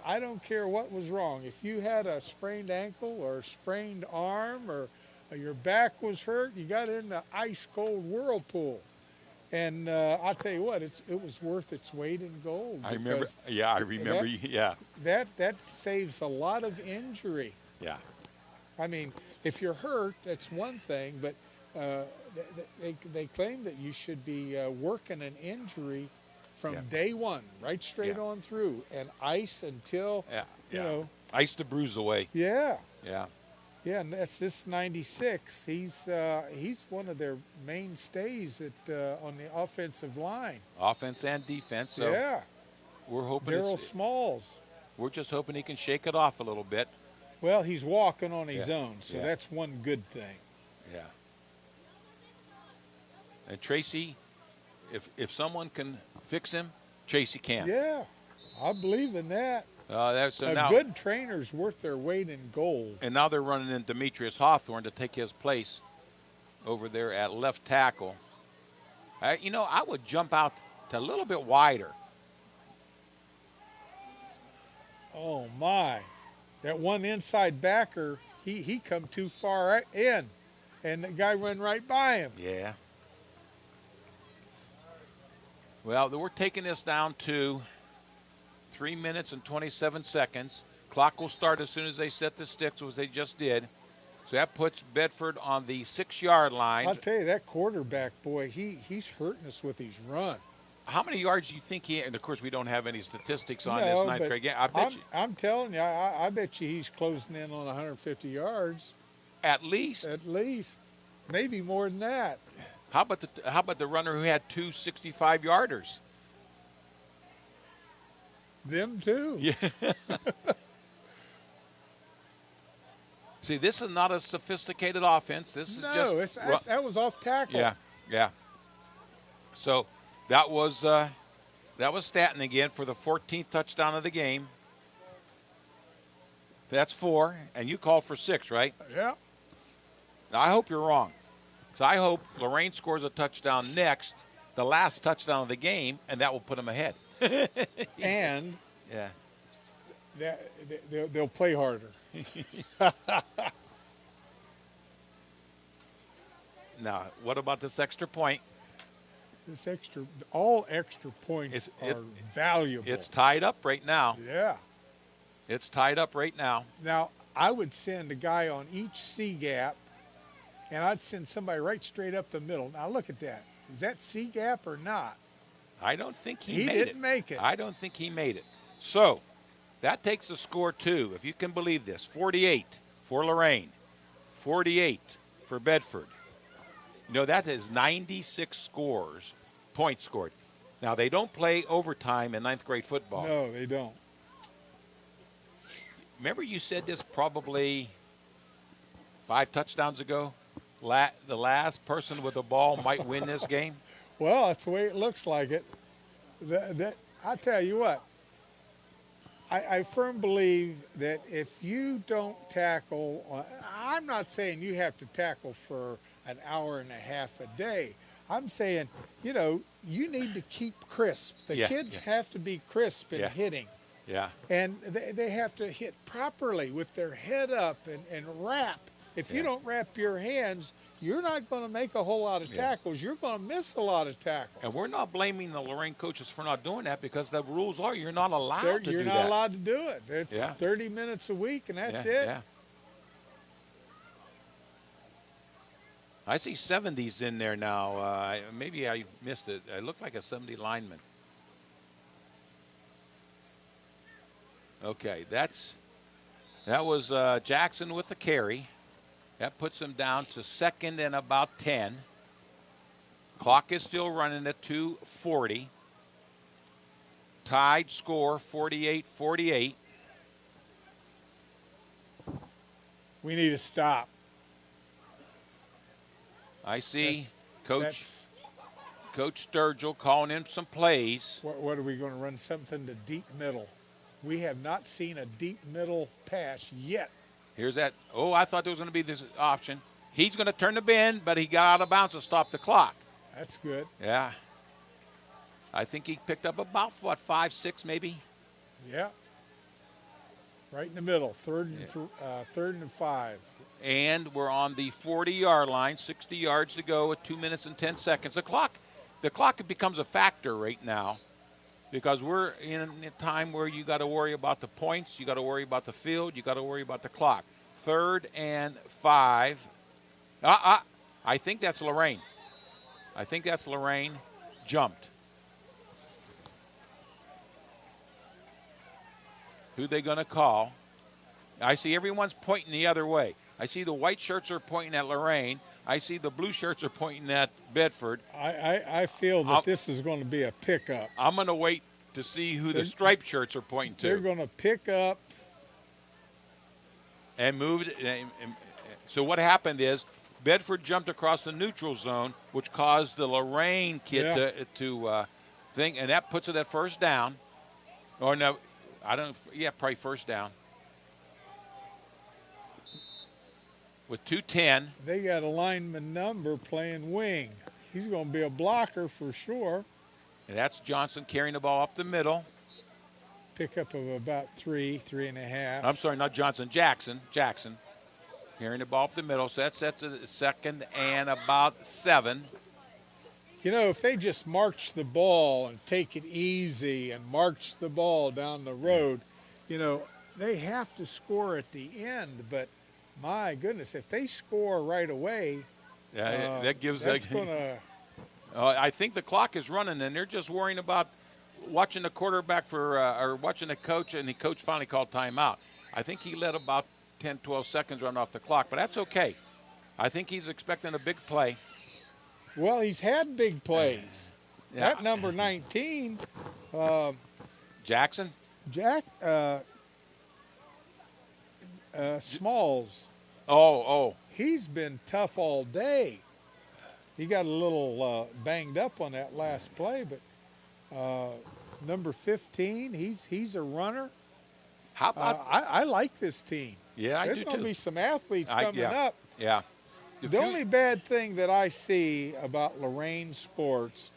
I don't care what was wrong. If you had a sprained ankle or a sprained arm or your back was hurt, you got in the ice-cold whirlpool. And I'll tell you what, it was worth its weight in gold. I remember. Yeah, I remember. That saves a lot of injury. Yeah. I mean, if you're hurt, that's one thing, but they claim that you should be working an injury from day one, right straight on through, and ice until, you know. Ice to bruise away. Yeah. Yeah. Yeah, and that's this 96. He's one of their mainstays on the offensive line. Offense and defense. So yeah. We're hoping Daryl Smalls. We're just hoping he can shake it off a little bit. Well, he's walking on his own, so that's one good thing. Yeah. And Tracy if someone can fix him, Chasey can. Yeah, I believe in that. So now, good trainer's worth their weight in gold. And now they're running in Demetrius Hawthorne to take his place over there at left tackle. I would jump out to a little bit wider. Oh, my. That one inside backer, he come too far in, and the guy ran right by him. Yeah. Well, we're taking this down to 3 minutes and 27 seconds. Clock will start as soon as they set the sticks, as they just did. So that puts Bedford on the 6-yard line. I'll tell you, that quarterback, boy, he's hurting us with his run. How many yards do you think he – and, of course, we don't have any statistics on this ninth grade game. I'm telling you, I bet you he's closing in on 150 yards. At least. At least. Maybe more than that. How about the runner who had 2 65-yarders? Them too. Yeah. See, this is not a sophisticated offense. This is just that was off tackle. Yeah. So that was Stanton again for the 14th touchdown of the game. That's 4, and you called for 6, right? Yeah. Now I hope you're wrong. So I hope Lorraine scores a touchdown next, the last touchdown of the game, and that will put them ahead. And yeah, they'll play harder. Now, what about this extra point? All extra points are valuable. It's tied up right now. Yeah. It's tied up right now. Now, I would send a guy on each C gap, and I'd send somebody right straight up the middle. Now, look at that. Is that C gap or not? I don't think he made it. He didn't make it. I don't think he made it. So, that takes the score to, if you can believe this, 48 for Lorraine, 48 for Bedford. That is 96 points scored. Now, they don't play overtime in ninth grade football. No, they don't. Remember you said this probably 5 touchdowns ago? The last person with the ball might win this game? Well, that's the way it looks like it. I tell you what, I firmly believe that if you don't tackle, I'm not saying you have to tackle for an hour and a half a day. I'm saying, you need to keep crisp. The kids have to be crisp in hitting. Yeah. And they have to hit properly with their head up and wrap. If you don't wrap your hands, you're not going to make a whole lot of tackles. You're going to miss a lot of tackles. And we're not blaming the Lorraine coaches for not doing that because the rules are you're not allowed to do that. You're not allowed to do it. It's 30 minutes a week, and that's it. Yeah. I see 70s in there now. Maybe I missed it. It looked like a 70 lineman. Okay, that was Jackson with the carry. That puts him down to 2nd and about 10. Clock is still running at 2:40. Tied score 48-48. We need to stop. I see Coach Sturgill calling in some plays. What are we going to run? Something to deep middle. We have not seen a deep middle pass yet. Here's that. Oh, I thought there was going to be this option. He's going to turn the bend, but he got out of bounds to stop the clock. That's good. Yeah. I think he picked up about, 5, 6 maybe? Yeah. Right in the middle, third and 5. And we're on the 40-yard line, 60 yards to go with 2 minutes and 10 seconds. The clock becomes a factor right now because we're in a time where you got to worry about the points, you got to worry about the field, you got to worry about the clock. 3rd and 5. I think that's Lorraine. Jumped. Who they going to call? I see everyone's pointing the other way. I see the white shirts are pointing at Lorraine. I see the blue shirts are pointing at Bedford. I feel that this is going to be a pickup. I'm going to wait to see who the striped shirts are pointing to. They're going to pick up. And move it. So what happened is Bedford jumped across the neutral zone, which caused the Lorain kid to think, and that puts it at first down. Or no, I don't. Yeah, probably first down. With 2:10. They got a lineman number playing wing. He's going to be a blocker for sure. And that's Johnson carrying the ball up the middle. Pickup of about 3.5. I'm sorry, not Johnson, Jackson. Carrying the ball up the middle, so that sets it at second and about 7. You know, if they just march the ball and take it easy and march the ball down the road, you know, they have to score at the end. But, my goodness, if they score right away, that gives that's going to I think the clock is running, and they're just worrying about watching the quarterback or watching the coach, and the coach finally called timeout. I think he let about 10, 12 seconds run off the clock, but that's okay. I think he's expecting a big play. Well, he's had big plays. Yeah. That number 19. Jackson? Smalls. Oh. He's been tough all day. He got a little banged up on that last play, but number 15, he's a runner. How about? I like this team. Yeah, I do too. There's going to be some athletes coming up. Yeah. The only bad thing that I see about Lorain sports,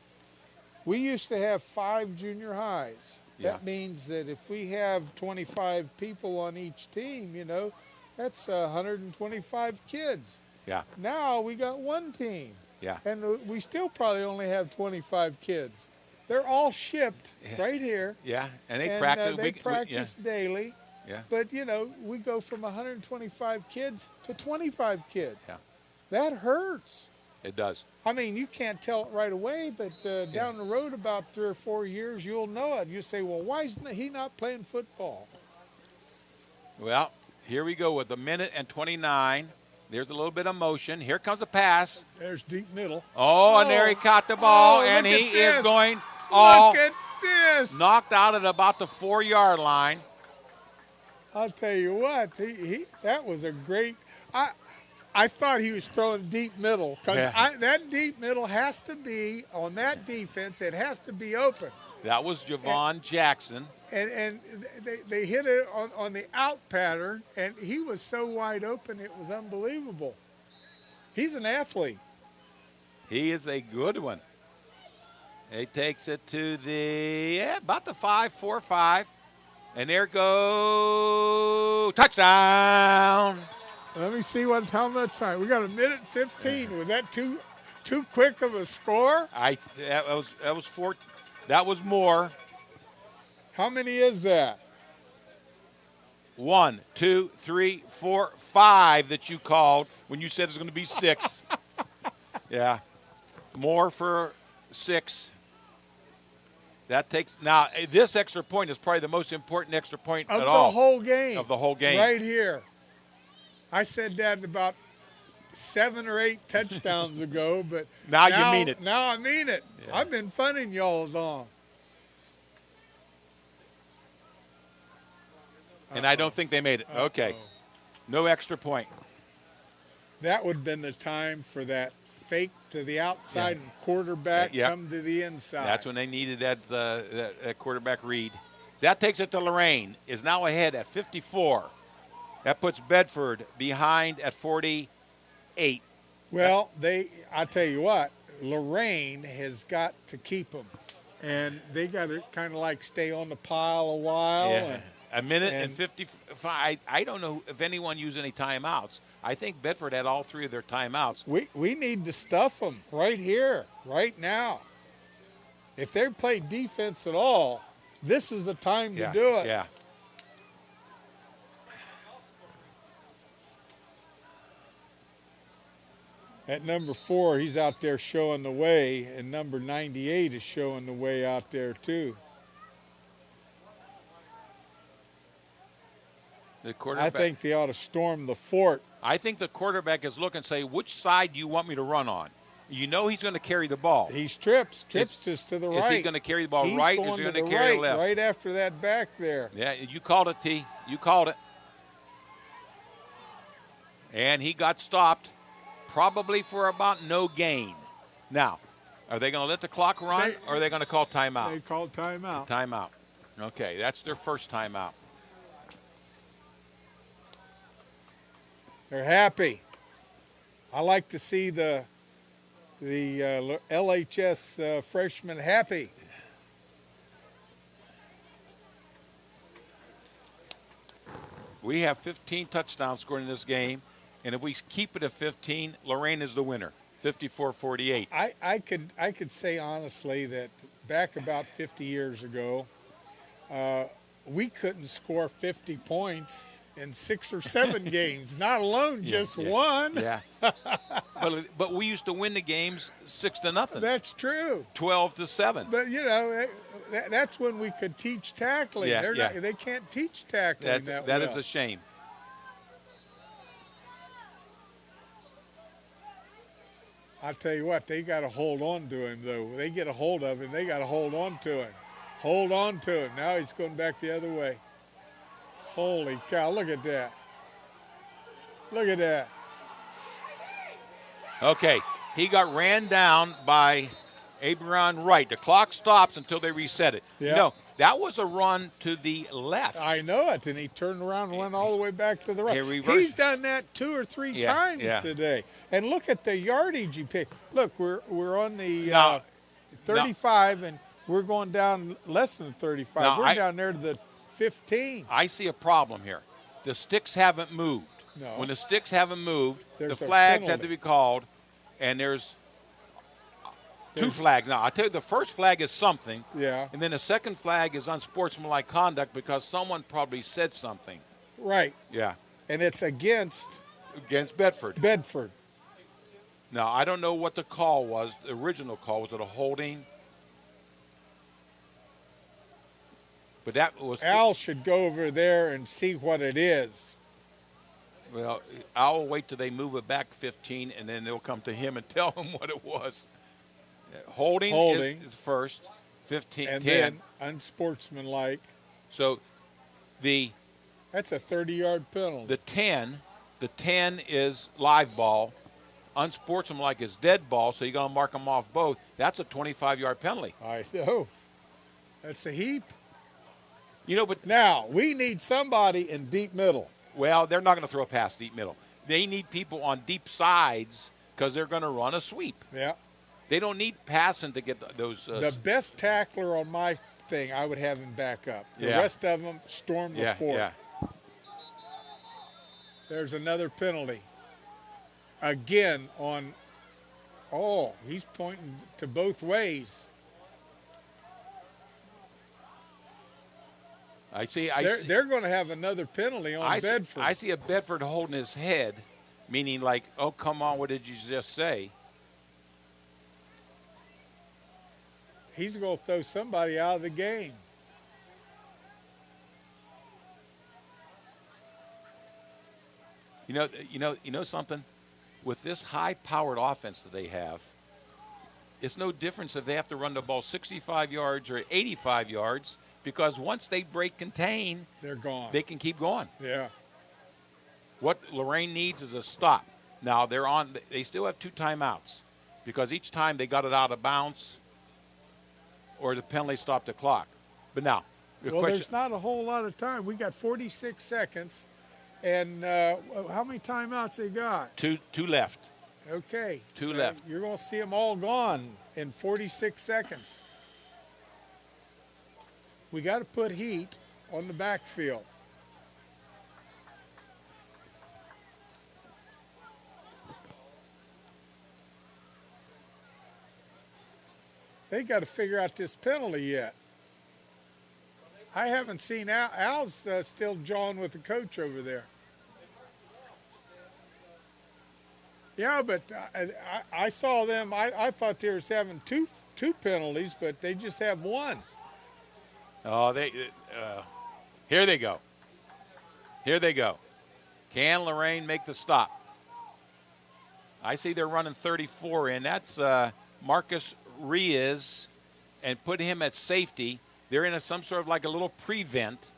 we used to have 5 junior highs. Yeah. That means that if we have 25 people on each team, you know, that's 125 kids. Yeah. Now we got 1 team. Yeah. And we still probably only have 25 kids. They're all shipped right here. Yeah, and they practice daily. Yeah. But, you know, we go from 125 kids to 25 kids. Yeah. That hurts. It does. I mean, you can't tell it right away, but down the road about 3 or 4 years, you'll know it. You say, well, why isn't he not playing football? Well, here we go with a minute and 29. There's a little bit of motion. Here comes a pass. There's deep middle. And there he caught the ball, and he is going Look at this. Knocked out at about the 4-yard line. I'll tell you what, that was a great. I thought he was throwing deep middle because that deep middle has to be on that defense. It has to be open. That was Javon Jackson. And they hit it on the out pattern, and he was so wide open it was unbelievable. He's an athlete. He is a good one. He takes it to about the 4-5. And there go touchdown. Let me see how much time. We got a minute 15. Was that too quick of a score? That was more. How many is that? 1, 2, 3, 4, 5 that you called when you said it was going to be 6. Yeah. More for 6. That takes now. This extra point is probably the most important extra point of at all. Of the whole game. Right here. I said that about 7 or 8 touchdowns ago, but now you mean it. Now I mean it. Yeah. I've been funning y'all along. And I don't think they made it. Okay. No extra point. That would have been the time for that fake to the outside and quarterback come to the inside. That's when they needed that quarterback read. That takes it to Lorraine. Is now ahead at 54. That puts Bedford behind at 48. Well, I tell you what, Lorraine has got to keep them. And they got to kind of like stay on the pile a while. Yeah. A minute and 55. I don't know if anyone used any timeouts. I think Bedford had all 3 of their timeouts. We need to stuff them right here, right now. If they play defense at all, this is the time to do it. Yeah. At number 4, he's out there showing the way, and number 98 is showing the way out there too. The quarterback. I think they ought to storm the fort. I think the quarterback is looking and say, which side do you want me to run on? You know he's going to carry the ball. He's trips. Trips is to the right. Is he going to carry the ball right or is he going to carry it left? Right after that back there. Yeah, you called it, T. You called it. And he got stopped. probably for about no gain. Now, are they going to let the clock run, or are they going to call timeout? They call timeout. Timeout. Okay, that's their first timeout. They're happy. I like to see the LHS freshmen happy. We have 15 touchdowns scored in this game, and if we keep it at 15, Lorraine is the winner, 54-48. I could say honestly that back about 50 years ago, we couldn't score 50 points in 6 or 7 games, not alone just one. Yeah. but we used to win the games 6-0. That's true. 12-7. But you know, that's when we could teach tackling. Yeah, they can't teach tackling that well. That is is a shame. I'll tell you what, they got to hold on to him though. They get a hold of him, they got to hold on to him. Hold on to him. Now he's going back the other way. Holy cow, look at that. Look at that. Okay, he got ran down by Abraham Wright. The clock stops until they reset it. Yeah. No, that was a run to the left. I know it, and he turned around and went all the way back to the right. He's done that 2 or 3 times today. And look at the yardage he picked. Look, we're on the 35, and we're going down less than 35. Now, we're down there to the 15. I see a problem here. The sticks haven't moved. No. When the sticks haven't moved, There's the a flags have penalty. to be called, and there's 2 flags. Now, I tell you, the first flag is something, Yeah. and then the second flag is unsportsmanlike conduct because someone probably said something. Right. Yeah. And it's against Bedford. Bedford. Now, I don't know what the call was, the original call. Was it a holding? But that was Al should go over there and see what it is. Well, I'll wait till they move it back 15, and then they'll come to him and tell him what it was. Holding. Is first, 15, and 10. then unsportsmanlike. So that's a 30-yard penalty. The 10 is live ball. Unsportsmanlike is dead ball, so you're going to mark them off both. That's a 25-yard penalty. I know. That's a heap. You know, but now we need somebody in deep middle. Well, they're not going to throw a pass deep middle. They need people on deep sides because they're going to run a sweep. Yeah. They don't need passing to get those. The best tackler on my thing, I would have him back up. The rest of them storm the fort. Yeah. There's another penalty. Again on. Oh, he's pointing to both ways. I see. They're going to have another penalty on Bedford. I see a Bedford holding his head, meaning like, oh, come on, what did you just say? He's going to throw somebody out of the game. You know something? With this high-powered offense that they have, it's no difference if they have to run the ball 65 yards or 85 yards. Because once they break contain, they're gone. They can keep going. Yeah. What Lorraine needs is a stop. Now they still have 2 timeouts because each time they got it out of bounds or the penalty stopped the clock. But now, there's not a whole lot of time. We got 46 seconds, and how many timeouts they got? 2 left. Okay. 2 left. You're going to see them all gone in 46 seconds. We got to put heat on the backfield. They got to figure out this penalty yet. I haven't seen Al. Al's still jawing with the coach over there. Yeah, but I saw them. I thought they were having two penalties, but they just have 1. Oh, here they go. Here they go. Can Lorraine make the stop? I see they're running 34 in. That's Marcus Riaz, and put him at safety. They're in some sort of like a little prevent.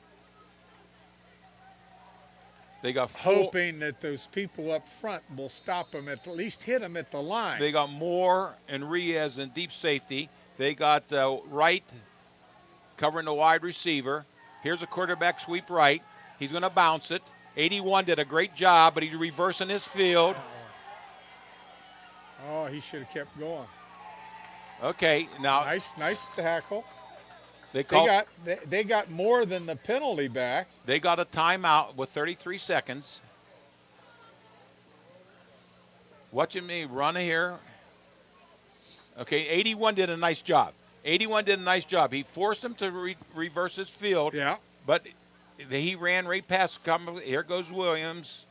They got hoping that those people up front will stop them, at least hit them at the line. They got Moore and Riaz in deep safety. They got Wright covering the wide receiver. Here's a quarterback sweep right. He's going to bounce it. 81 did a great job, but he's reversing his field. Oh, he should have kept going. Okay, now nice tackle. They got more than the penalty back. They got a timeout with 33 seconds. Watching me run here. Okay, 81 did a nice job. 81 did a nice job. He forced him to reverse his field. Yeah. But he ran right past. Here goes Williams.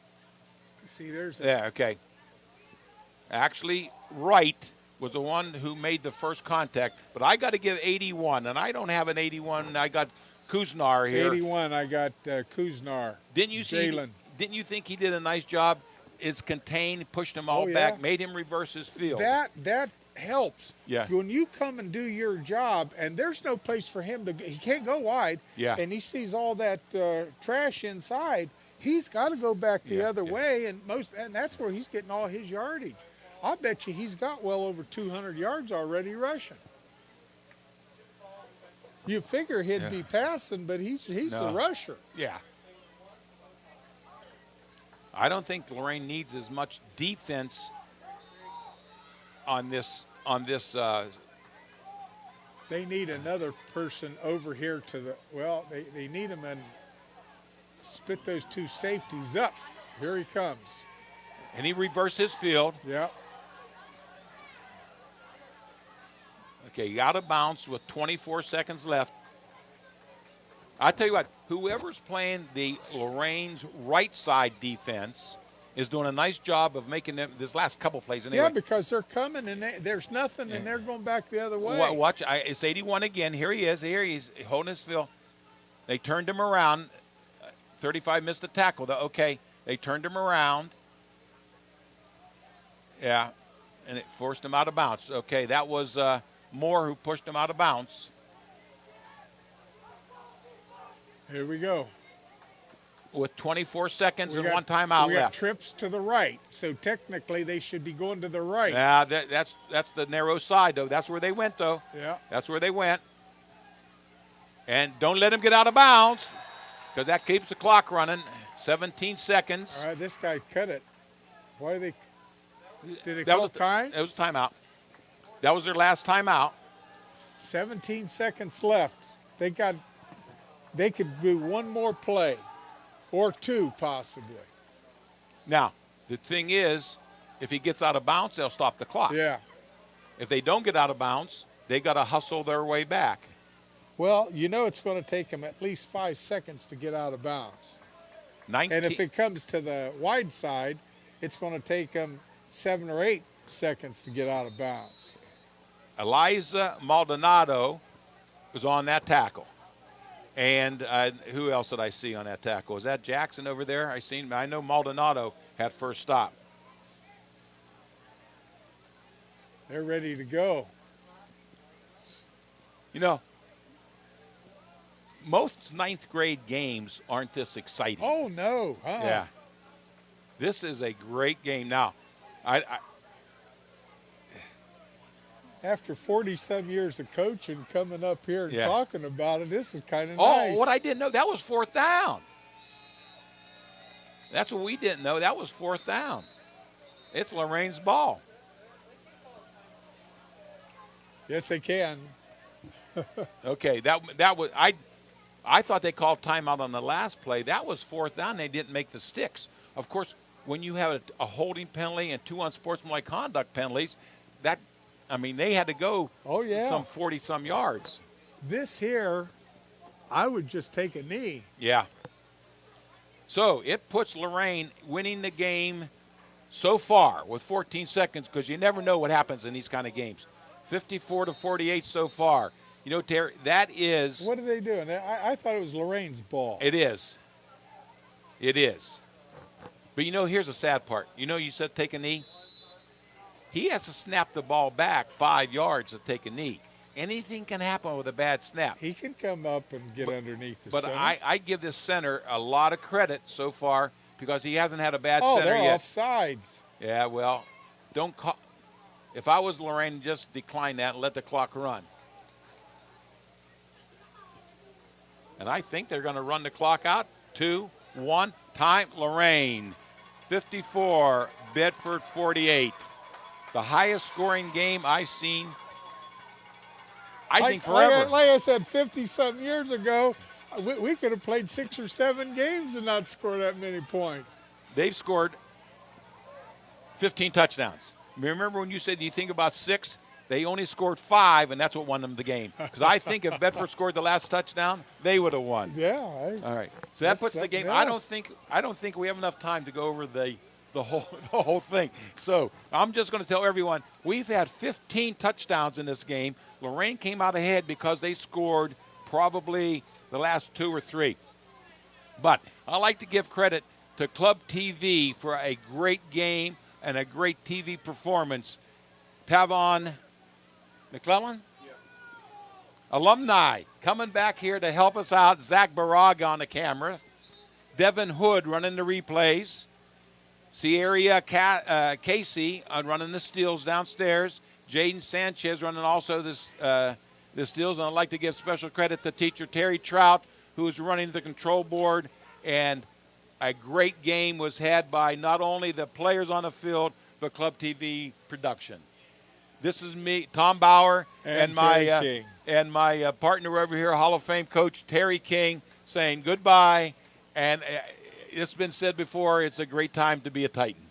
See, there's that. Yeah, okay. Actually, Wright was the one who made the first contact, but I got to give 81, and I don't have an 81. I got Kuznar here. 81, I got Kuznar. Didn't you see? Jalen. Didn't you think he did a nice job? It's contained, pushed him all back, made him reverse his field. That helps. Yeah. When you come and do your job, and there's no place for him to go, he can't go wide. Yeah. And he sees all that trash inside. He's got to go back the other way, and that's where he's getting all his yardage. I bet you he's got well over 200 yards already rushing. You figure he'd be passing, but he's a rusher. Yeah. I don't think Lorraine needs as much defense on this. They need another person over here they need him and spit those two safeties up. Here he comes. And he reversed his field. Yeah. Okay, out of bounds with 24 seconds left. I tell you what, whoever's playing the Lorraine's right side defense is doing a nice job of making them this last couple plays. Anyway. Yeah, because they're coming and there's nothing, and they're going back the other way. Watch, it's 81 again. Here he is. Here he's holding his field. They turned him around. 35 missed the tackle. Okay, they turned him around. Yeah, and it forced him out of bounds. Okay, that was Moore who pushed him out of bounds. Here we go. With 24 seconds and one timeout we got left. Trips to the right, so technically they should be going to the right. Yeah, that's the narrow side, though. That's where they went, though. Yeah. That's where they went. And don't let him get out of bounds because that keeps the clock running. 17 seconds. All right, this guy cut it. Why did they call time? It was a timeout. That was their last timeout. 17 seconds left. They could do one more play, or two possibly. Now, the thing is, if he gets out of bounds, they'll stop the clock. Yeah. If they don't get out of bounds, they got to hustle their way back. Well, it's going to take them at least 5 seconds to get out of bounds. And if it comes to the wide side, it's going to take them 7 or 8 seconds to get out of bounds. Eliza Maldonado was on that tackle. And who else did I see on that tackle? Is that Jackson over there? I know Maldonado had first stop. They're ready to go. Most ninth grade games aren't this exciting. Oh, no. Yeah. This is a great game. Now, after 40-some years of coaching, coming up here and talking about it, this is kind of nice. Oh, what I didn't know, that was fourth down. That's what we didn't know. That was fourth down. It's Lorraine's ball. Yes, they can. Okay, that was I thought they called timeout on the last play. That was fourth down. They didn't make the sticks. Of course, when you have a holding penalty and 2 unsportsmanlike conduct penalties, they had to go some 40-some yards. This here, I would just take a knee. Yeah. So it puts Lorain winning the game so far with 14 seconds because you never know what happens in these kind of games. 54-48 so far. Terry, that is. What are they doing? I thought it was Lorraine's ball. It is. It is. But here's the sad part. You said take a knee. He has to snap the ball back 5 yards to take a knee. Anything can happen with a bad snap. He can come up and get underneath the but center. I give this center a lot of credit so far because he hasn't had a bad Oh, center they're yet. offsides. Yeah, well, don't call. If I was Lorraine, just decline that and let the clock run. And I think they're going to run the clock out. 2-1, time, Lorraine. 54, Bedford 48. The highest scoring game I've seen, I think, forever. Like I said, 50-something years ago, we could have played 6 or 7 games and not score that many points. They've scored 15 touchdowns. Remember when you said you think about 6? They only scored 5, and that's what won them the game. Because I think if Bedford scored the last touchdown, they would have won. Yeah. All right. So that puts the game. I don't think we have enough time to go over the whole thing. So I'm just going to tell everyone we've had 15 touchdowns in this game. Lorraine came out ahead because they scored probably the last 2 or 3. But I like to give credit to Club TV for a great game and a great TV performance. Tavon McClellan? Yeah. Alumni coming back here to help us out. Zach Baraga on the camera. Devin Hood running the replays. Sierra Casey running the steals downstairs. Jaden Sanchez running also the steals. And I'd like to give special credit to teacher Terry Trout, who is running the control board. And a great game was had by not only the players on the field, but Club TV production. This is me, Tom Bauer, and my partner over here, Hall of Fame coach Terry King, saying goodbye. And it's been said before, it's a great time to be a Titan.